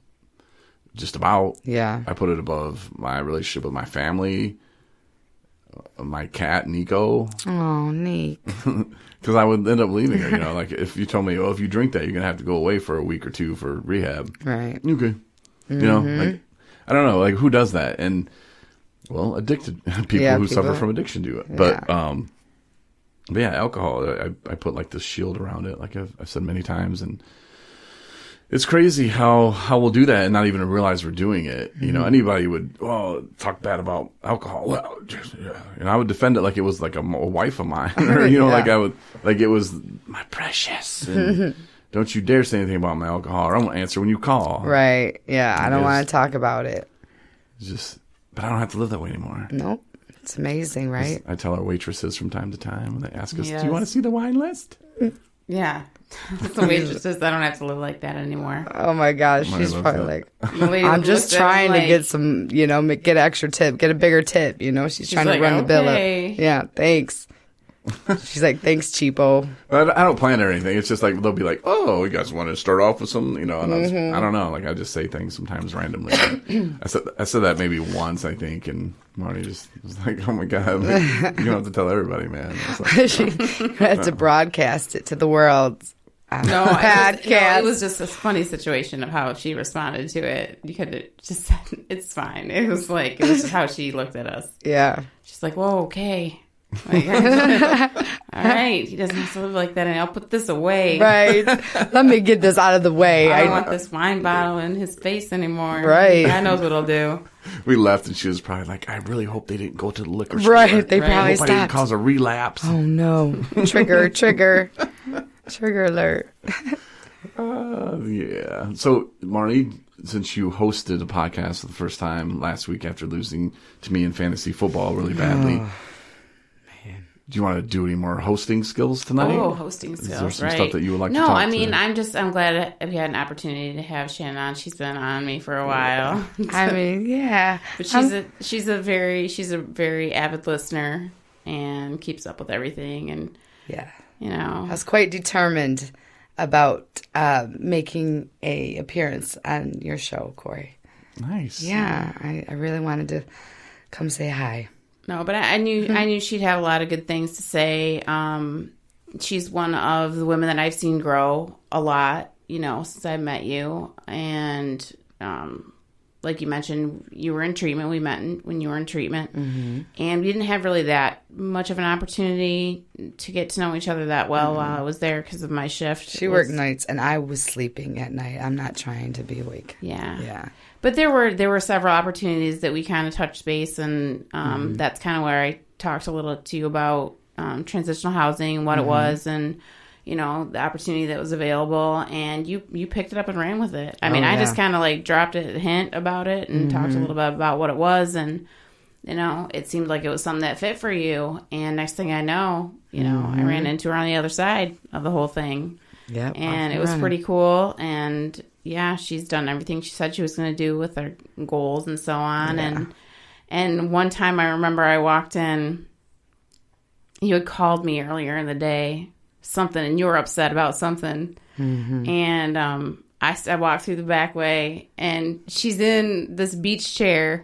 Just about. Yeah. I put it above my relationship with my family, my cat, Nico. Oh, Nick. Because I would end up leaving her, like if you told me, oh, if you drink that, you're going to have to go away for a week or two for rehab. Right. Okay. Like, I don't know, like who does that? And, well, addicted people who suffer from addiction do it. But yeah, alcohol, I put like this shield around it, like I've said many times. And it's crazy how we'll do that and not even realize we're doing it. Anybody would talk bad about alcohol. Well, and I would defend it like it was like a wife of mine, or like I would, like it was my precious. And don't you dare say anything about my alcohol, or I won't answer when you call. Right? Yeah, I don't want to talk about it. But I don't have to live that way anymore. Nope. It's amazing, right? I tell our waitresses from time to time when they ask us, "Do you want to see the wine list?" Yeah. The waitress says I don't have to live like that anymore. Oh my gosh, she's probably like, I'm just trying to get some, get an extra tip, get a bigger tip. She's trying to run the bill up. Yeah, thanks. She's like, thanks, cheapo. I don't plan or anything. It's just like they'll be like, oh, you guys want to start off with some, and I don't know. Like I just say things sometimes randomly. I said that maybe once, I think, and Marney just was like, oh my god, like, you don't have to tell everybody, man. Like, she had to broadcast it to the world. It was just a funny situation of how she responded to it. You could have just said, it's fine. It was just how she looked at us. Yeah. She's like, whoa, okay. Like, all right, he doesn't have to live like that, and I'll put this away. Right. Let me get this out of the way. I don't want this wine bottle in his face anymore. Right. God knows what I'll do. We left, and she was probably like, I really hope they didn't go to the liquor store. Right. They probably I hope stopped. I didn't cause a relapse. Oh, no. Trigger. Trigger alert. Yeah. So, Marney, since you hosted a podcast for the first time last week after losing to me in fantasy football really badly, do you want to do any more hosting skills tonight? Oh, hosting skills, Is there some stuff that you would like to talk No, to? I mean, I'm glad we had an opportunity to have Shannon on. She's been on me for a while. I mean, yeah. But she's a very avid listener and keeps up with everything. And, I was quite determined about making a appearance on your show, Corey. Nice. Yeah, I really wanted to come say hi. No, but I knew she'd have a lot of good things to say. She's one of the women that I've seen grow a lot, since I met you. And like you mentioned, you were in treatment. We met when you were in treatment. Mm-hmm. And we didn't have really that much of an opportunity to get to know each other that well while I was there because of my shift. She worked nights, and I was sleeping at night. I'm not trying to be awake. Yeah. But there were several opportunities that we kind of touched base, and that's kind of where I talked a little to you about transitional housing, what it was, and the opportunity that was available. And you picked it up and ran with it. I mean, I just kind of like dropped a hint about it and talked a little bit about what it was, and it seemed like it was something that fit for you. And next thing I know, I ran into her on the other side of the whole thing. Yeah, and it was pretty cool. And yeah, she's done everything she said she was going to do with her goals and so on. Yeah. And one time I remember I walked in, you had called me earlier in the day, something, and you were upset about something. Mm-hmm. And I walked through the back way, and she's in this beach chair,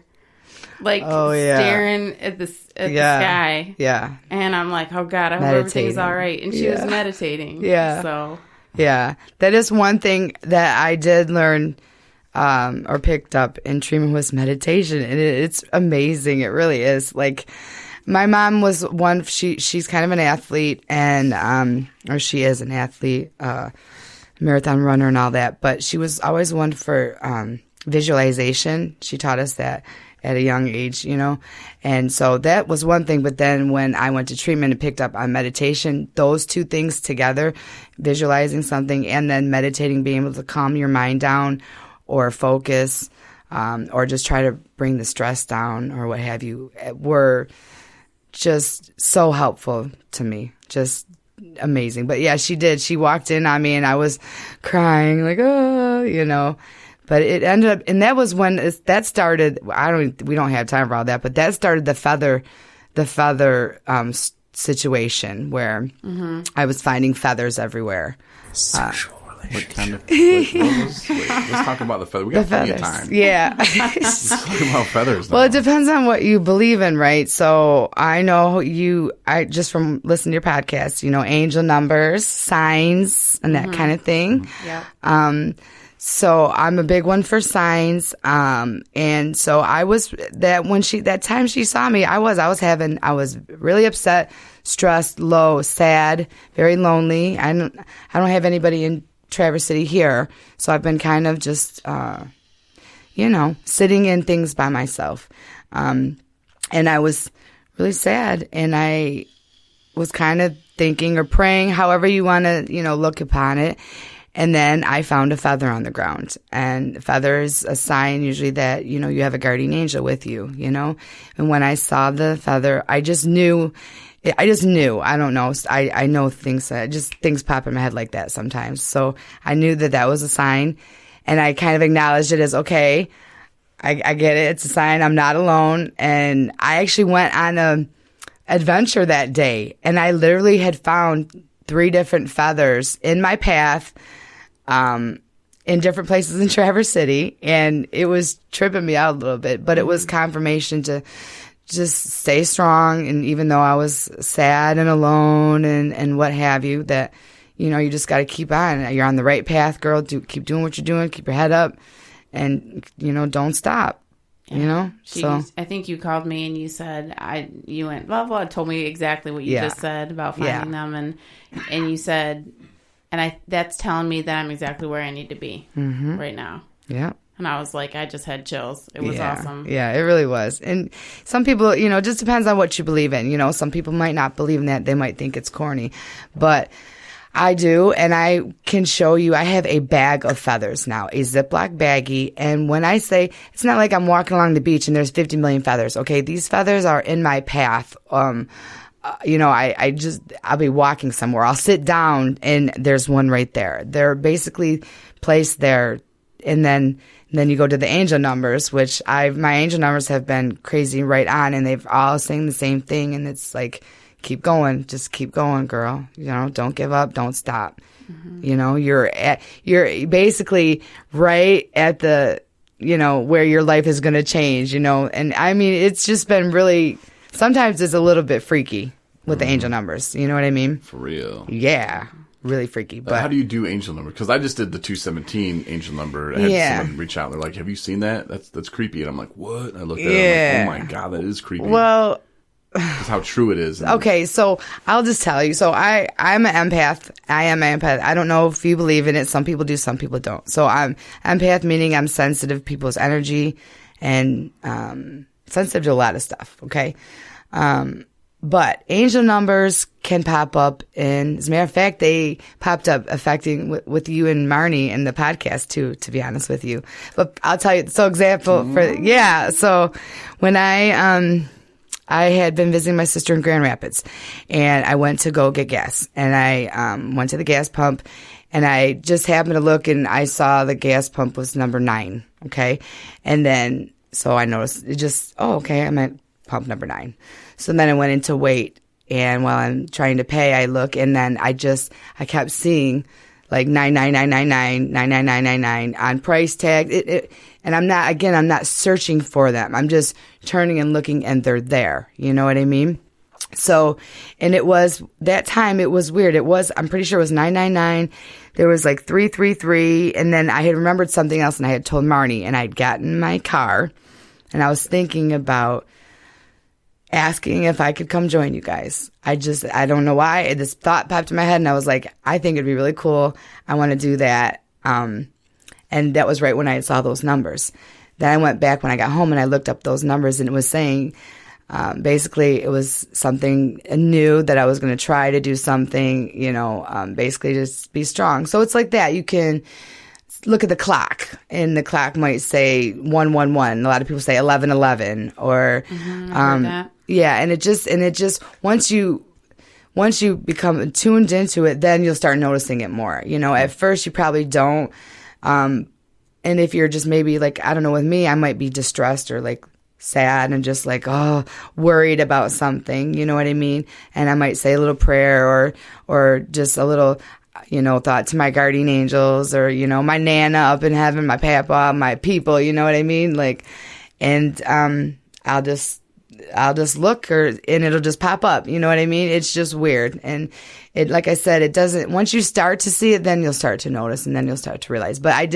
staring at the sky. Yeah. And I'm like, oh God, I hope everything's all right. And she was meditating. Yeah. So. Yeah, that is one thing that I did learn or picked up in treatment was meditation, and it's amazing. It really is. Like, My mom was one. She's kind of an athlete, and or she is an athlete, marathon runner and all that. But she was always one for visualization. She taught us that at a young age, and so that was one thing. But then when I went to treatment and picked up on meditation, those two things together, visualizing something and then meditating, being able to calm your mind down or focus, or just try to bring the stress down or what have you, were just so helpful to me. Just amazing. But yeah, she did. She walked in on me and I was crying like, oh, But it ended up, and that was when that started. We don't have time for all that, but that started the feather situation where I was finding feathers everywhere. Sexual What kind of? Let's talk about the feather. We got plenty of time. Yeah. Let's talk about feathers now. Well, it depends on what you believe in, right? So I know I just from listening to your podcast, angel numbers, signs, and that kind of thing. Yeah. So I'm a big one for signs. And so I was that time she saw me, I was really upset, stressed, low, sad, very lonely. I don't have anybody in Traverse City here. So I've been kind of just, sitting in things by myself. And I was really sad, and I was kind of thinking or praying, however you want to, look upon it. And then I found a feather on the ground, and feather is a sign usually that, you have a guardian angel with you, And when I saw the feather, I just knew. I don't know. I know things, things pop in my head like that sometimes. So I knew that was a sign, and I kind of acknowledged it as, okay, I get it. It's a sign. I'm not alone. And I actually went on a adventure that day, and I literally had found 3 different feathers in my path, in different places in Traverse City, and it was tripping me out a little bit, but it was confirmation to just stay strong. And even though I was sad and alone and what have you, that, you just got to keep on. You're on the right path, girl. Keep doing what you're doing. Keep your head up, and, don't stop. So I think you called me and you said you went blah blah, told me exactly what you just said about finding them, and you said, and that's telling me that I'm exactly where I need to be right now. Yeah. And I was like, I just had chills. It was awesome. Yeah, it really was. And some people, it just depends on what you believe in. Some people might not believe in that. They might think it's corny, but I do, and I can show you. I have a bag of feathers now, a Ziploc baggie, and when I say, it's not like I'm walking along the beach and there's 50 million feathers. Okay, these feathers are in my path. I'll be walking somewhere. I'll sit down, and there's one right there. They're basically placed there, and then you go to the angel numbers, which my angel numbers have been crazy right on, and they've all saying the same thing, and it's like, keep going, just keep going, girl. Don't give up, don't stop. You're basically right at the, where your life is going to change, and I mean, it's just been really, sometimes it's a little bit freaky with the angel numbers. You know what I mean? For real. Yeah. Really freaky. But how do you do angel number? Because I just did the 217 angel number. I had someone reach out. They're like, "Have you seen that? That's creepy." And I'm like, "What?" And I looked at it. I'm like, "Oh my god, that is creepy." Well, that's how true it is. Okay, so I'll just tell you. So I'm an empath. I am an empath. I don't know if you believe in it. Some people do, some people don't. So I'm empath, meaning I'm sensitive to people's energy and sensitive to a lot of stuff. Okay. But angel numbers can pop up, and as a matter of fact, they popped up affecting with you and Marney in the podcast too, to be honest with you. But I'll tell you, so example so when I had been visiting my sister in Grand Rapids, and I went to go get gas, and I went to the gas pump, and I just happened to look, and I saw the gas pump was number 9, okay? And then, so I noticed, I'm at pump number 9. So then I went in to wait, and while I'm trying to pay, I look, and then I kept seeing like 99999, 99999 on price tag. And I'm not searching for them. I'm just turning and looking, and they're there. You know what I mean? So, and it was, that time it was weird. I'm pretty sure it was 999. There was like 333. And then I had remembered something else, and I had told Marney, and I'd gotten in my car, and I was thinking about asking if I could come join you guys. I don't know why. This thought popped in my head, and I was like, I think it'd be really cool. I want to do that. And that was right when I saw those numbers. Then I went back when I got home and I looked up those numbers, and it was saying, basically it was something new that I was going to try to do something, basically just be strong. So it's like that. You can look at the clock, and the clock might say 111. A lot of people say 1111 or, yeah. And it just, once you become tuned into it, then you'll start noticing it more. At first you probably don't. And if you're just maybe like, I don't know, with me, I might be distressed or like sad and just like, worried about something, you know what I mean? And I might say a little prayer or just a little, thought to my guardian angels or, my Nana up in heaven, my papa, my people, you know what I mean? Like, and, I'll just look and it'll just pop up. You know what I mean? It's just weird. And it, like I said, it doesn't, once you start to see it, then you'll start to notice and then you'll start to realize. But I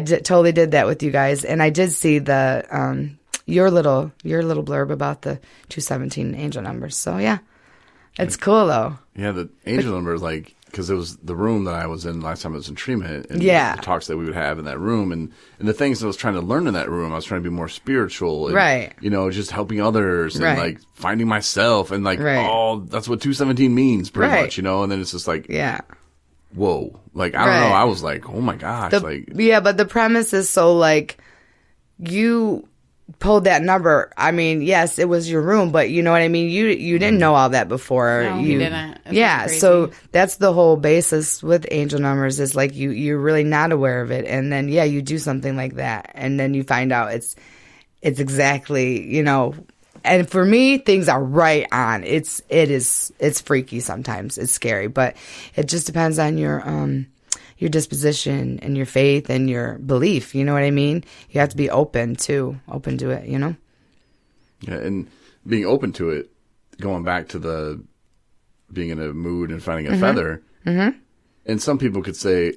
totally did that with you guys. And I did see the, your little blurb about the 217 angel numbers. So yeah, it's cool though. Yeah. The angel numbers, like, because it was the room that I was in last time I was in treatment, and the talks that we would have in that room, and the things that I was trying to learn in that room, I was trying to be more spiritual, and, right? Just helping others, and like finding myself, and like, that's what 217 means, pretty much, and then it's just like, whoa, like I don't know, I was like, oh my gosh, but the premise is so like you pulled that number. I mean, yes, it was your room, but you know what I mean? You didn't know all that before. No, you didn't. So that's the whole basis with angel numbers is like you're really not aware of it. And then, you do something like that. And then you find out it's exactly, and for me, things are right on. It's freaky sometimes. It's scary, but it just depends on your disposition and your faith and your belief. You know what I mean? You have to be open to it, Yeah, and being open to it, going back to the being in a mood and finding a feather. Mm-hmm. And some people could say,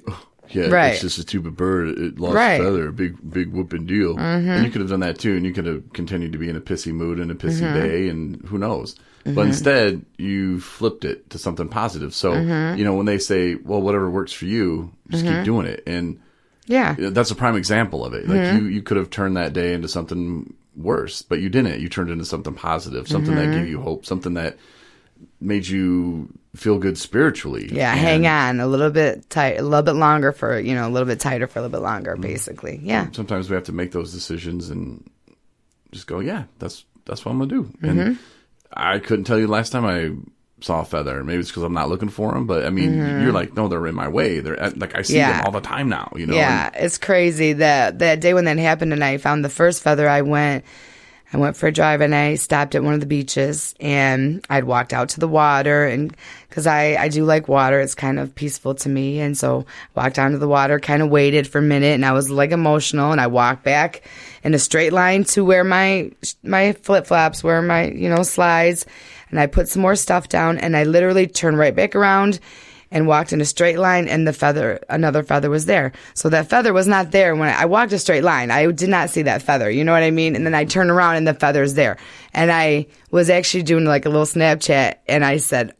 it's just a stupid bird. It lost a feather, big whooping deal. Mm-hmm. And you could have done that too, and you could have continued to be in a pissy mood and a pissy day, and who knows. Mm-hmm. But instead, you flipped it to something positive. So, when they say, well, whatever works for you, just keep doing it. And that's a prime example of it. Like you could have turned that day into something worse, but you didn't. You turned it into something positive, something that gave you hope, something that made you feel good spiritually. Yeah, hang on a little bit tight, a little bit longer for, a little bit tighter for a little bit longer, basically. Yeah. Sometimes we have to make those decisions and just go, that's what I'm going to do. And I couldn't tell you the last time I saw a feather. Maybe it's because I'm not looking for them, but I mean, you're like, no, they're in my way. They're like, I see them all the time now, Yeah, it's crazy that day when that happened and I found the first feather, I went for a drive and I stopped at one of the beaches and I'd walked out to the water and because I do like water, it's kind of peaceful to me. And so walked down to the water, kind of waited for a minute and I was like emotional and I walked back in a straight line to where my flip-flops were, my, slides. And I put some more stuff down and I literally turned right back around and walked in a straight line and another feather was there. So that feather was not there when I walked a straight line. I did not see that feather. You know what I mean? And then I turned around and the feather's there. And I was actually doing like a little Snapchat and I said,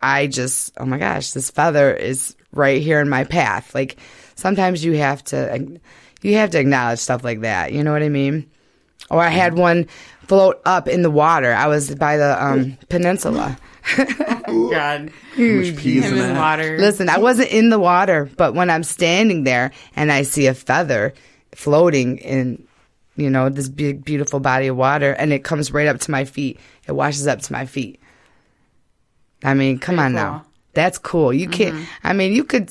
oh my gosh, this feather is right here in my path. Like sometimes you have to acknowledge stuff like that. You know what I mean? Or I had one float up in the water. I was by the peninsula. Oh, God. Huge peas in the water. Listen, I wasn't in the water, but when I'm standing there and I see a feather floating in, this big, beautiful body of water, and it comes right up to my feet. It washes up to my feet. I mean, come on now. That's cool. You can't,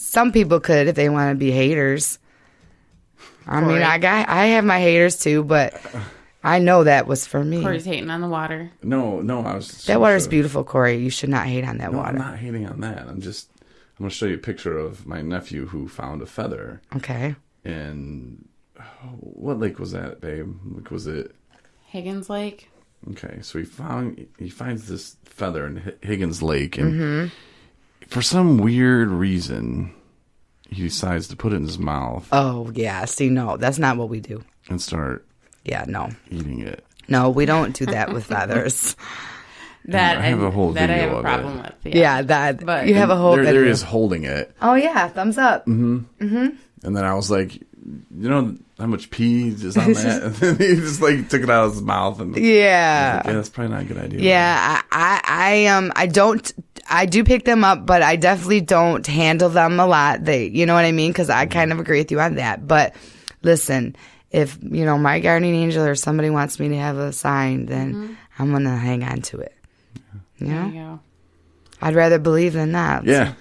some people could if they want to be haters. I mean, I have my haters too, but I know that was for me. Corey's hating on the water. No, I was. That water's beautiful, Corey. You should not hate on that water. I'm not hating on that. I'm going to show you a picture of my nephew who found a feather. Okay. And what lake was that, babe? Was it Higgins Lake? Okay, so he finds this feather in Higgins Lake, and for some weird reason, he decides to put it in his mouth. Oh yeah, see, no, that's not what we do. And start. Yeah, no. Eating it. No, we don't do that with feathers. That I have a whole that I video have a of problem it. with. Yeah, that. But you have a whole There video. is holding it. Oh, yeah. Thumbs up. And then I was like, you know how much pee is on that? And then he just like took it out of his mouth. And Yeah. like, yeah, that's probably not a good idea. Yeah, I do pick them up, but I definitely don't handle them a lot. You know what I mean? Because I kind of agree with you on that. But listen, if, you know, my guardian angel or somebody wants me to have a sign, then I'm going to hang on to it. You know? there you go. I'd rather believe than not. Yeah.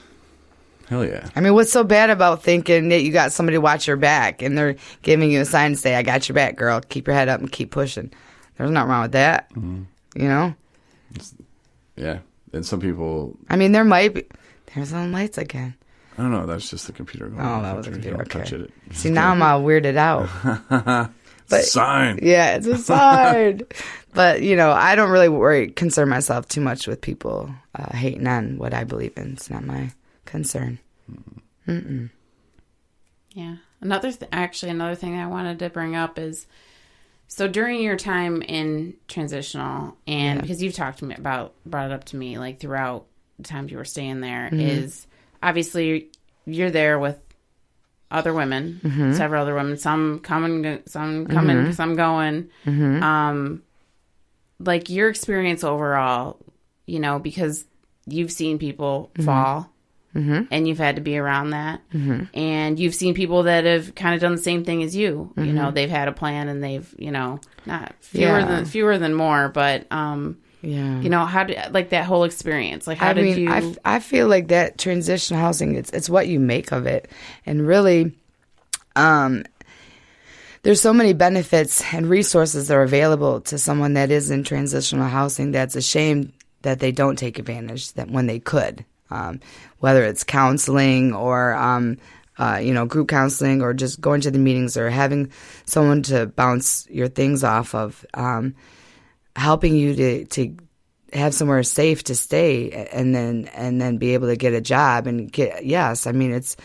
Hell yeah. I mean, what's so bad about thinking that you got somebody to watch your back and they're giving you a sign to say, I got your back, girl. Keep your head up and keep pushing. There's nothing wrong with that. You know? Yeah. And some people, I mean, there might be. There's on lights again. I don't know, that's just the computer going Oh, off. that was a You computer. don't touch Okay. it. See, now I'm all weirded out. But Sign. yeah, it's a sign. But, you know, I don't really concern myself too much with people hating on what I believe in. It's not my concern. Yeah. Another thing I wanted to bring up is, so during your time in transitional, and because you've brought it up to me like throughout the times you were staying there, is obviously you're there with other women, several other women, some coming, some going. Like your experience overall, you know, because you've seen people fall. And you've had to be around that. And you've seen people that have kind of done the same thing as you. You know, they've had a plan and they've, you know, not fewer than more, but you know, how did, like, that whole experience, like, how did you? I feel like that transition housing, it's what you make of it. And really, there's so many benefits and resources that are available to someone that is in transitional housing. That's a shame that they don't take advantage that when they could. Whether it's counseling or, you know, group counseling or just going to the meetings or having someone to bounce your things off of, helping you to have somewhere safe to stay and then be able to get a job and I mean, it's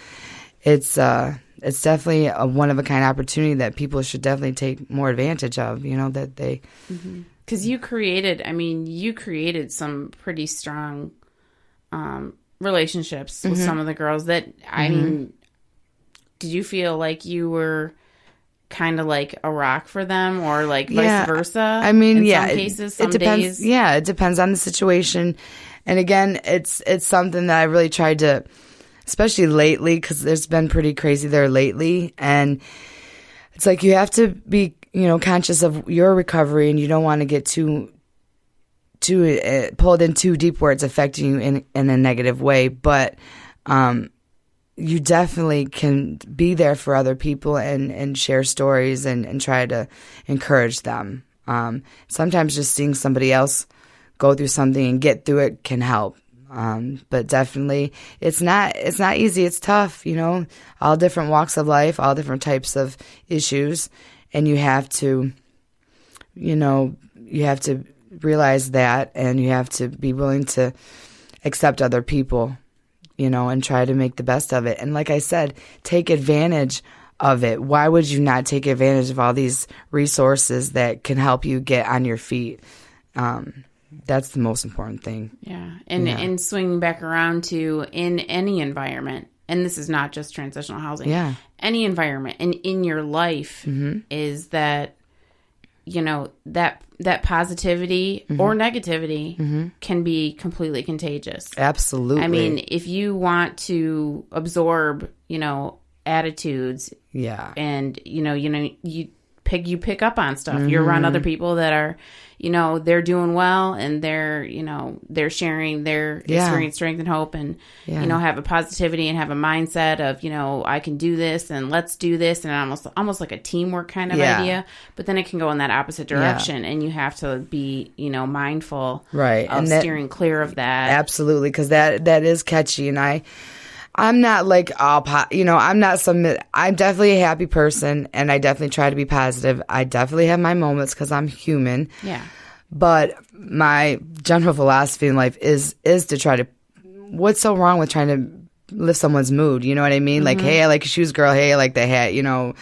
definitely a one of a kind opportunity that people should definitely take more advantage of, you know, that they. Because you created some pretty strong relationships with some of the girls that, I mean, did you feel like you were kind of like a rock for them or like vice versa? I mean, in some cases, some depends. days. Yeah, it depends on the situation. And again, it's something that I really tried to, especially lately, because there's been pretty crazy there lately. And it's like you have to be, you know, conscious of your recovery, and you don't want to get too pulled in too deep where it's affecting you in a negative way. But you definitely can be there for other people and share stories and try to encourage them. Sometimes just seeing somebody else go through something and get through it can help. But definitely it's not easy. It's tough, you know, all different walks of life, all different types of issues. And you have to, you know, realize that, and you have to be willing to accept other people, you know, and try to make the best of it. And like I said, take advantage of it. Why would you not take advantage of all these resources that can help you get on your feet? That's the most important thing. Yeah. And swinging back around to, in any environment, and this is not just transitional housing, any environment and in your life, is that, you know, that positivity or negativity can be completely contagious. Absolutely. I mean, if you want to absorb, you know, attitudes, and you pick up on stuff. You're around other people that are, you know, they're doing well, and they're sharing their experience, strength, and hope, and you know, have a positivity and have a mindset of, you know, I can do this and let's do this, and almost like a teamwork kind of idea. But then it can go in that opposite direction, and you have to be, you know, mindful of and steering clear of that. Absolutely, because that is catchy, and I'm not like I'm definitely a happy person, and I definitely try to be positive. I definitely have my moments because I'm human. Yeah. But my general philosophy in life is to try to, what's so wrong with trying to lift someone's mood? You know what I mean? Like, hey, I like your shoes, girl. Hey, I like the hat. You know,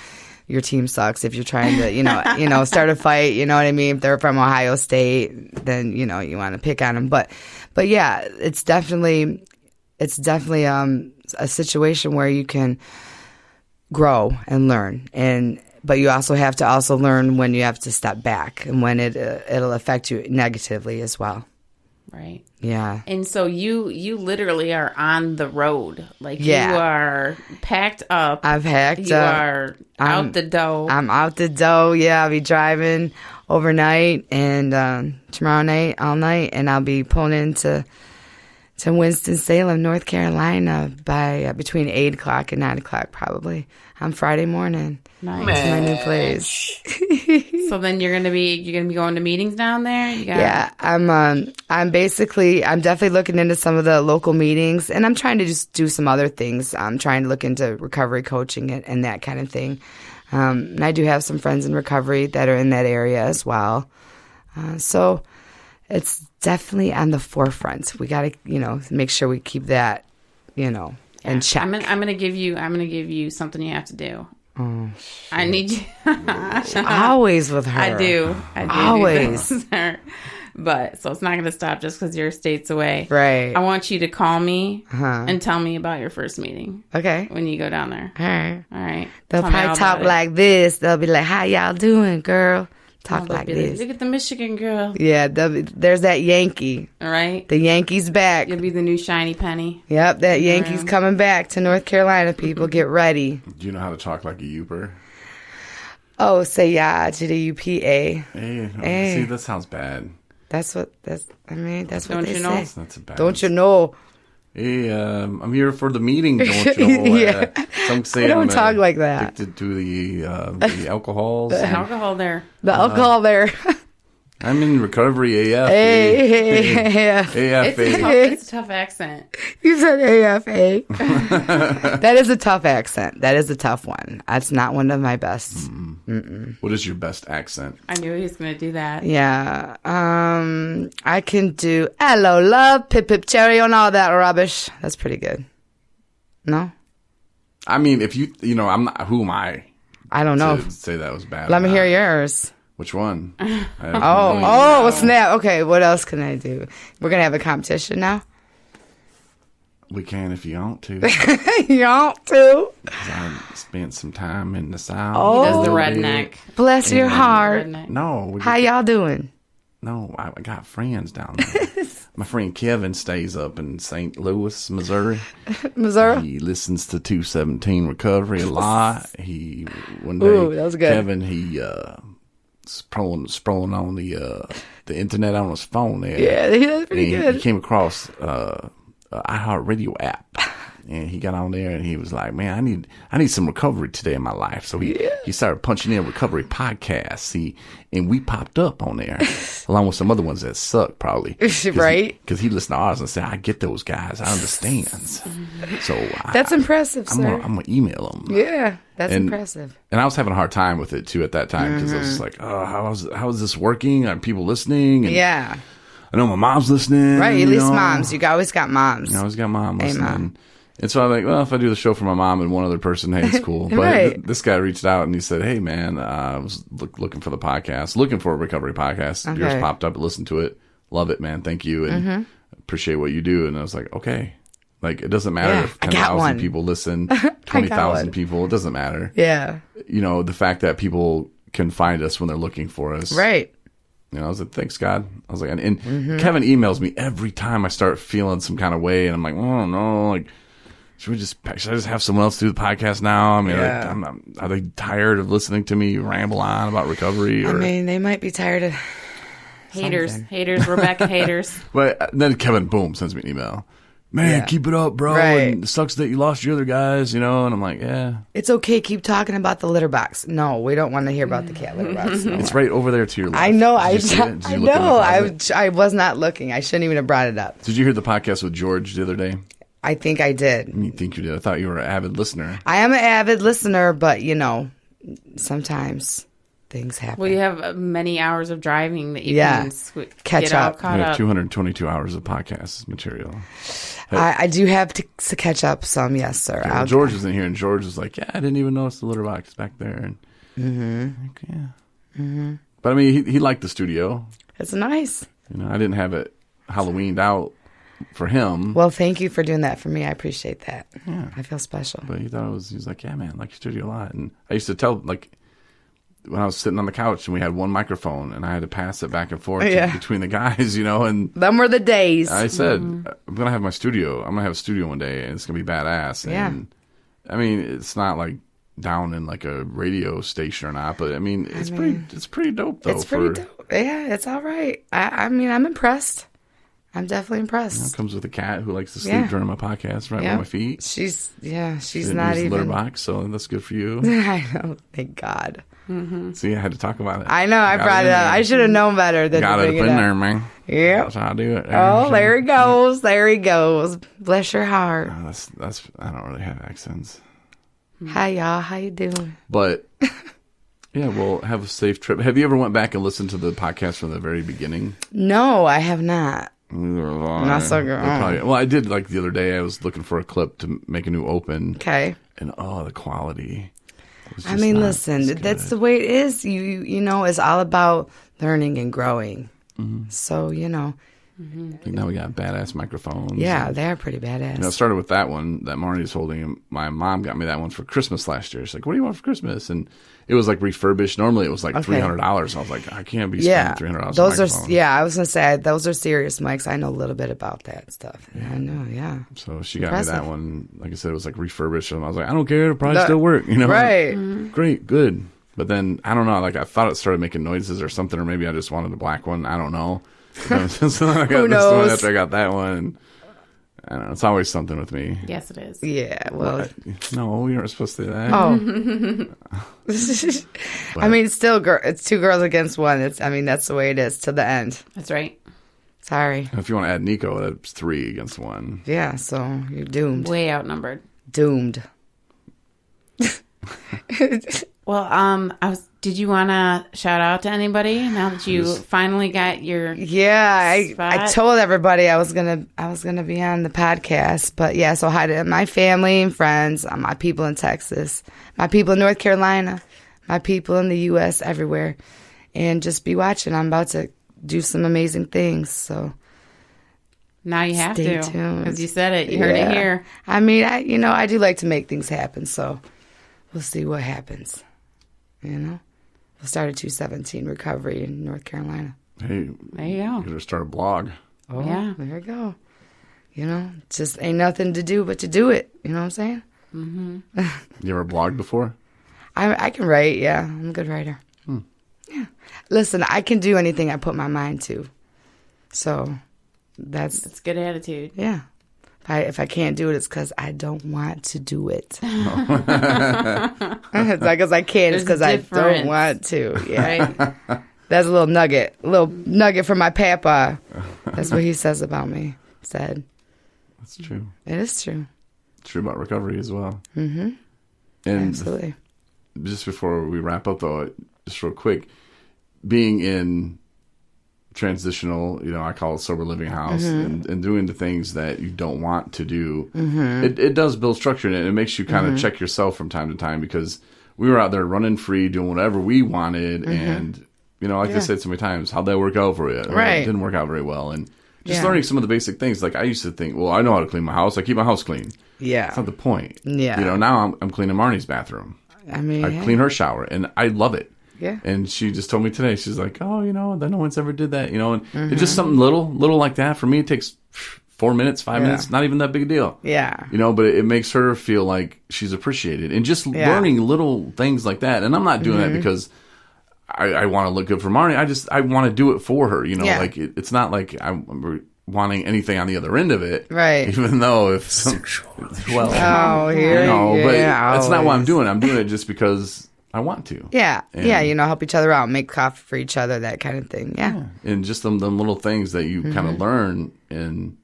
your team sucks. If you're trying to, start a fight, you know what I mean? If they're from Ohio State, then, you want to pick on them. But yeah, it's definitely a situation where you can grow and learn, but you also have to learn when you have to step back and when it'll affect you negatively as well. Right. Yeah. And so you literally are on the road. Like you are packed up. I've packed up. You are out the door. I'm out the door. Yeah, I'll be driving overnight and tomorrow night, all night, and I'll be pulling into Winston-Salem, North Carolina by between 8 o'clock and 9 o'clock probably on Friday morning. Nice. To my new place. So then you're gonna be going to meetings down there? Yeah, I'm definitely looking into some of the local meetings, and I'm trying to just do some other things. I'm trying to look into recovery coaching and that kind of thing. And I do have some friends in recovery that are in that area as well. So it's definitely on the forefront. We got to, make sure we keep that, in check. I'm gonna give you something you have to do. Oh, I need you. Always with her. I do Always. do this. But so it's not going to stop just because you're states away. Right. I want you to call me and tell me about your first meeting. Okay. When you go down there. All right. They'll Tell me probably all talk about it. like this. They'll be like, "How y'all doing, girl?" Talk They'll like be this. Look at the Michigan girl. Yeah, there's that Yankee. All right. The Yankee's back. You'll be the new shiny penny. Yep, that Yankee's coming back to North Carolina. People, get ready. Do you know how to talk like a Youper? Oh, say yeah to the UPA. Hey, see, that sounds bad. That's what they Don't you know? say. That's a bad. Don't you know? Hey, I'm here for the meeting. Don't you know? Yeah. Some say I don't I'm talk like that. addicted to the alcohols. The alcohol there. The alcohol there. I'm in recovery AF. Hey. AFA. It's a tough accent. You said AFA. That is a tough accent. That is a tough one. That's not one of my best. What is your best accent? I knew he was going to do that. Yeah. I can do hello, love, pip, pip, cherry on all that rubbish. That's pretty good. No? I mean, if I'm not, who am I? I don't know. To say that was bad. Let me hear yours. Which one? Oh, snap. Okay, what else can I do? We're going to have a competition now? We can if you want to. You want to? I spent some time in the South. Oh. He does the redneck. Bless your heart. Redneck. No. How y'all doing? No, I got friends down there. My friend Kevin stays up in St. Louis, Missouri. Missouri? He listens to 217 Recovery a lot. One day, Ooh, that was good. Kevin, he scrolling on the internet on his phone there. Yeah, that's pretty good. He came across iHeartRadio app, and he got on there and he was like, "Man, I need some recovery today in my life." So he started punching in recovery podcasts. And we popped up on there along with some other ones that suck probably, Right? Because he listened to ours and said, "I get those guys. I understand." So That's impressive, I'm sir. gonna email them. Yeah, that's impressive. And I was having a hard time with it too at that time because I was just like, "Oh, how is this working? Are people listening?" And Yeah. I know my mom's listening. Right, at least moms. You always got moms. I always got mom Hey, listening. Mom. And so I'm like, well, if I do the show for my mom and one other person, hey, it's cool. But Right. this guy reached out and he said, "Hey, man, I was looking for the podcast, looking for a recovery podcast. Okay. Yours popped up. Listen to it. Love it, man. Thank you. And appreciate what you do." And I was like, okay. Like, it doesn't matter Yeah, if I got 10,000 one. people listen, one. 20,000 people. It doesn't matter. Yeah. The fact that people can find us when they're looking for us. Right. I was like, thanks, God. I was like, and Kevin emails me every time I start feeling some kind of way. And I'm like, oh, no. Like, should I just have someone else do the podcast now? I mean, Yeah. are they tired of listening to me ramble on about recovery? Or, I mean, they might be tired of Haters. something. Haters. Rebecca haters. But then Kevin, boom, sends me an email. Man, Yeah. keep it up, bro. Right. And it sucks that you lost your other guys, And I'm like, yeah. It's okay. Keep talking about the litter box. No, we don't want to hear about the cat litter box. No It's right over there to your left. I know. Did you see it? Did I you look in the know. closet? I was not looking. I shouldn't even have brought it up. Did you hear the podcast with George the other day? I think I did. You think you did? I thought you were an avid listener. I am an avid listener, but sometimes things happen. Well, you have many hours of driving that you Yeah. can Catch get all up. caught We have up. 222 hours of podcast material. I do have to catch up some, yes, sir. Yeah, George isn't here, and George was like, "Yeah, I didn't even notice the litter box back there." And Yeah. But I mean, he liked the studio. It's nice. You know, I didn't have it Halloweened out for him. Well, thank you for doing that for me. I appreciate that. Yeah. I feel special. But he was like, yeah, man, I like your studio a lot. And I used to tell, like, when I was sitting on the couch and we had one microphone and I had to pass it back and forth between the guys, you know, and them were the days. I said, I'm going to have my studio. I'm going to have a studio one day and it's going to be badass. Yeah. And I mean, it's not like down in like a radio station or not, but I mean, it's pretty dope though. It's pretty dope. Yeah, it's all right. I mean, I'm impressed. I'm definitely impressed. You know, it comes with a cat who likes to sleep during my podcast right with my feet. She's not use even the litter box, so that's good for you. I know, thank God. See, I had to talk about it. I know, I brought it up. I should have known better than got to it bring up it in up. there, man. Yep. That's how I do it. Oh, there he goes. There he goes. Bless your heart. Oh, that's. I don't really have accents. Hi, y'all. How you doing? But yeah, we'll have a safe trip. Have you ever went back and listened to the podcast from the very beginning? No, I have not. Not so good. Well, I did like the other day. I was looking for a clip to make a new open. Okay. And the quality. Was I just mean, not listen, as that's good. the way it is. You know, it's all about learning and growing. So, you know. Now we got badass microphones. Yeah, they're pretty badass. You know, it started with that one that Marney's holding. And my mom got me that one for Christmas last year. She's like, "What do you want for Christmas?" And it was like refurbished. Normally, it was like $300. I was like, "I can't be spending $300." Those on a are microphone. I was gonna say those are serious mics. I know a little bit about that stuff. I know, yeah. So she got me Impressive. that one. Like I said, it was like refurbished. And I was like, I don't care. It'll probably still work. You know, Right? Great, good. But then I don't know. Like I thought it started making noises or something, or maybe I just wanted a black one. I don't know. So then I got Who this one knows? after I got that one. And I don't know. It's always something with me. Yes, it is. Yeah. Well. No, we weren't supposed to do that. Oh. I mean, still, it's two girls against one. That's the way it is to the end. That's right. Sorry. If you want to add Nico, that's 3 against 1. Yeah. So you're doomed. Way outnumbered. Doomed. Well, did you want to shout out to anybody now that you finally got your I spot? told everybody I was gonna be on the podcast, but yeah, so hi to my family and friends, my people in Texas, my people in North Carolina, my people in the U.S., everywhere, and just be watching. I'm about to do some amazing things, so Now you have stay to, tuned. because you said it. You heard it here. I mean, I do like to make things happen, so we'll see what happens. You know, we'll start a 217 recovery in North Carolina. Hey, There you go. you gotta start a blog. Oh, Yeah. there you go. You know, just ain't nothing to do but to do it. You know what I'm saying? You ever blogged before? I can write, yeah. I'm a good writer. Yeah. Listen, I can do anything I put my mind to. So that's, It's good attitude. yeah. If I can't do it, it's because I don't want to do it. It's not because I can't, it's There's because a I difference. don't want to. Yeah. Right? That's a little nugget from my papa. That's what he says about me. Said. That's true. It is true. It's true about recovery as well. Mm-hmm. And Absolutely. just before we wrap up, though, just real quick, being in transitional, I call it sober living house, and doing the things that you don't want to do, it does build structure in it. It makes you kind of check yourself from time to time, because we were out there running free, doing whatever we wanted, and like I said so many times, how'd that work out for you? Or Right. It didn't work out very well, and just learning some of the basic things. Like I used to think, well, I know how to clean my house. I keep my house clean. Yeah. That's not the point. Yeah. Now I'm cleaning Marnie's bathroom. I mean, I clean her shower, and I love it. Yeah. And she just told me today, she's like, oh, that no one's ever did that, and it's just something little like that. For me, it takes 4 minutes, 5 minutes, not even that big a deal. Yeah. But it makes her feel like she's appreciated, and just learning little things like that. And I'm not doing that because I want to look good for Marnie. I want to do it for her, like it's not like I'm wanting anything on the other end of it. Right. Even though if well, Oh, here. but yeah, that's not what I'm always. doing. I'm doing it just because I want to. Yeah. And- yeah. Help each other out, make coffee for each other, that kind of thing. Yeah. And just them little things that you kind of learn in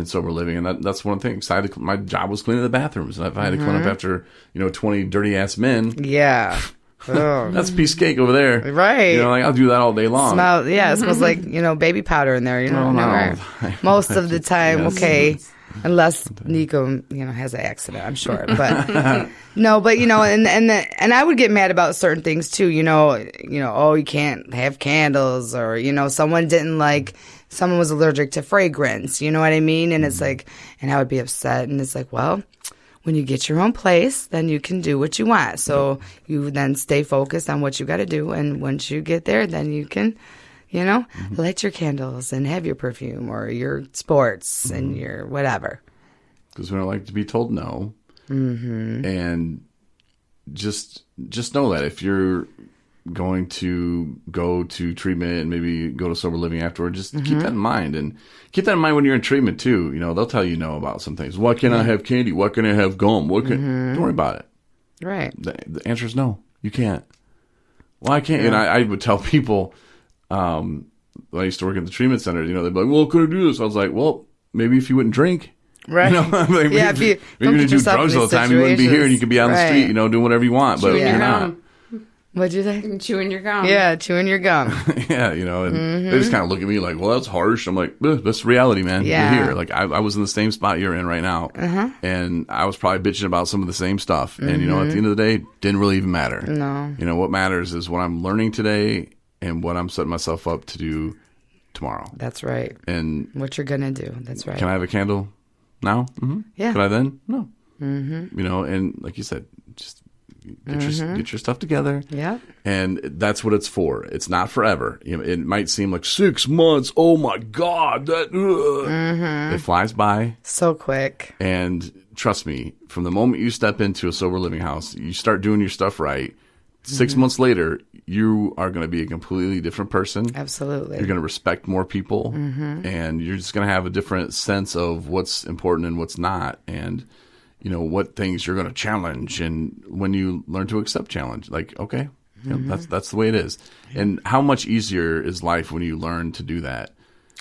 sober living. And that's one thing. My job was cleaning the bathrooms. And if I had to clean up after, 20 dirty ass men, Yeah. Oh. that's a piece of cake over there. Right. I'll do that all day long. It smells like, baby powder in there, Oh, no. Most of the time, okay. unless Nico, has an accident, I'm sure. But no, but and I would get mad about certain things too. Oh, you can't have candles, or someone was allergic to fragrance. You know what I mean? And it's like, and I would be upset, and it's like, well, when you get your own place, then you can do what you want. So you then stay focused on what you got to do, and once you get there, then you can. Light your candles and have your perfume or your sports and your whatever. Because we don't like to be told no. Mm-hmm. And just know that if you're going to go to treatment and maybe go to sober living afterward, just keep that in mind. And keep that in mind when you're in treatment too. They'll tell you no about some things. Why can't I have candy? Why can't I have gum? Don't worry about it. Right. The answer is no. You can't. Well, I can't. Yeah. And I would tell people... when I used to work at the treatment center, they'd be like, well, could I do this? I was like, well, maybe if you wouldn't drink. Right. Maybe if you didn't do drugs all the time, you wouldn't be here and you could be on the street, doing whatever you want. But you're not. What'd you say? Chewing your gum. Yeah, chewing your gum. Yeah, and they just kind of look at me like, well, that's harsh. I'm like, that's reality, man. Yeah. You're here. Like, I was in the same spot you're in right now. And I was probably bitching about some of the same stuff. And, at the end of the day, didn't really even matter. No. What matters is what I'm learning today and what I'm setting myself up to do tomorrow. That's right. And what you're going to do. That's right. Can I have a candle now? Mm-hmm. Yeah. Could I then? No. Mm-hmm. And like you said, just get your stuff together. Yeah. And that's what it's for. It's not forever. It might seem like 6 months. Oh my God. It flies by. So quick. And trust me, from the moment you step into a sober living house, you start doing your stuff right. 6 months later, you are going to be a completely different person. Absolutely. You're going to respect more people, and you're just going to have a different sense of what's important and what's not, and what things you're going to challenge. And when you learn to accept challenge, like, okay, that's the way it is. And how much easier is life when you learn to do that?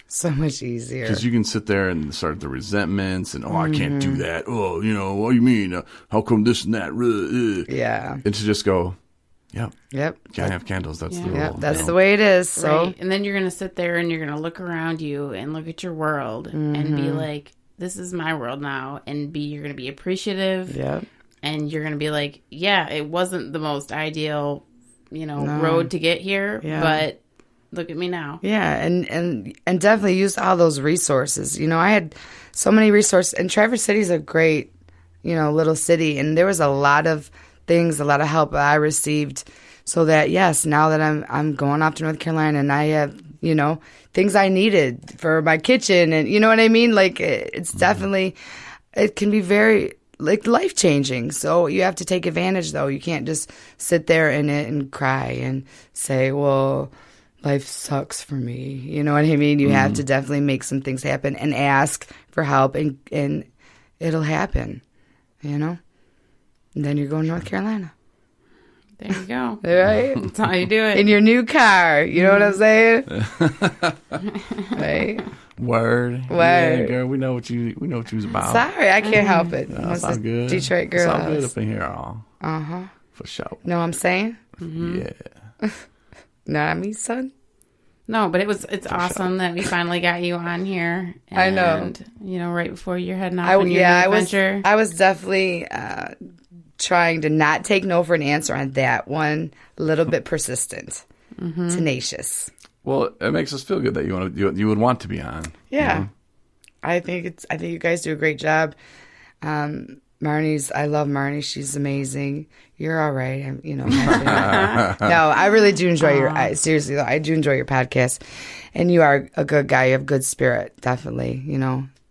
So much easier. Because you can sit there and start the resentments and, I can't do that. Oh, what do you mean? How come this and that? Yeah. And to just go, Yep. Can't have candles. That's the rule. Yep. That's the way it is. So. Right. And then you're going to sit there and you're going to look around you and look at your world and be like, this is my world now. And you're going to be appreciative. Yep. And you're going to be like, yeah, it wasn't the most ideal, road to get here, but look at me now. Yeah. And definitely use all those resources. I had so many resources, and Traverse City is a great, little city. And there was a lot of things, a lot of help I received, so that yes, now that I'm going off to North Carolina and I have things I needed for my kitchen, and you know what I mean, like it's definitely, it can be very like life changing. So you have to take advantage, though. You can't just sit there in it and cry and say, well, life sucks for me. You know what I mean? You have to definitely make some things happen and ask for help, and it'll happen. And then you're going to North Carolina. There you go. Right? That's how you do it. In your new car. You know what I'm saying? Right? Word. Yeah, girl, we know what you was about. Sorry, I can't help it. No, that's all good. Detroit girl. It's all good up in here, all. For sure. Know what I'm saying? Yeah. Not me, son. No, but it's awesome that we finally got you on here. And, I know. Right before you're heading off on your new adventure. I was definitely trying to not take no for an answer on that one. A little bit persistent, tenacious. Well, it makes us feel good that you would want to be on. Yeah, I think you guys do a great job. I love Marney. She's amazing. You're all right. No, I really do enjoy seriously though, I do enjoy your podcast, and you are a good guy. You have good spirit, definitely.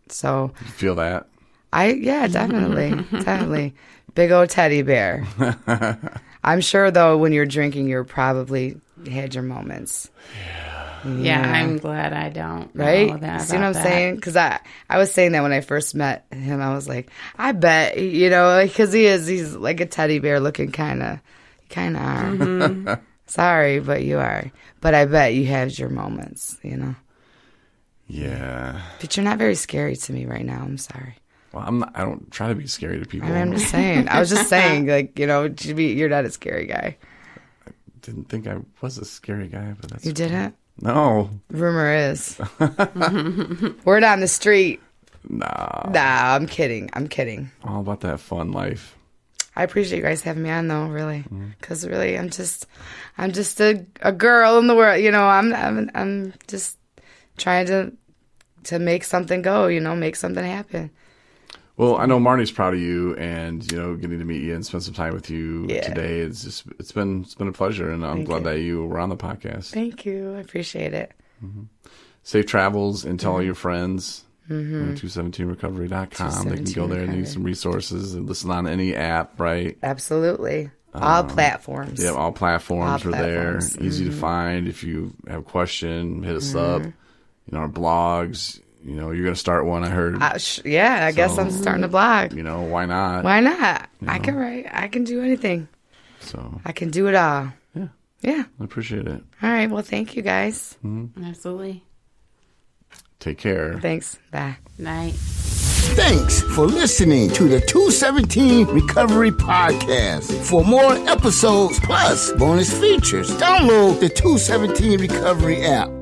So you feel that? Definitely, definitely. Big old teddy bear. I'm sure though, when you're drinking, you're probably had your moments. Yeah, I'm glad I don't. Right? Know that, see what I'm saying? Because I was saying that when I first met him, I was like, I bet, because he's like a teddy bear looking kind of are. Sorry, but you are. But I bet you have your moments, Yeah. But you're not very scary to me right now. I'm sorry. Well, I don't try to be scary to people. I'm just saying. I was just saying, like, you're not a scary guy. I didn't think I was a scary guy, but that's... You didn't? No. Rumor is. Word on the street. Nah. Nah, I'm kidding. All about that fun life. I appreciate you guys having me on, though, really, because really, I'm just a girl in the world. You know, I'm just trying to make something go. You know, make something happen. Well, I know Marney's proud of you, and you know, getting to meet you and spend some time with you today. It's been a pleasure, and I'm glad that you were on the podcast. Thank you. I appreciate it. Safe travels, and tell all your friends. 217recovery.com. They can go there and need some resources and listen on any app, right? Absolutely. All platforms. Yeah, all platforms are there. platforms. Easy to find. If you have a question, hit us up. You know, our blogs. You know, you're going to start one, I heard. I guess I'm starting a blog. You know, why not? Why not? I can write. I can do anything. So I can do it all. Yeah. I appreciate it. All right. Well, thank you guys. Absolutely. Take care. Thanks. Bye. Night. Thanks for listening to the 217 Recovery Podcast. For more episodes plus bonus features, download the 217 Recovery app.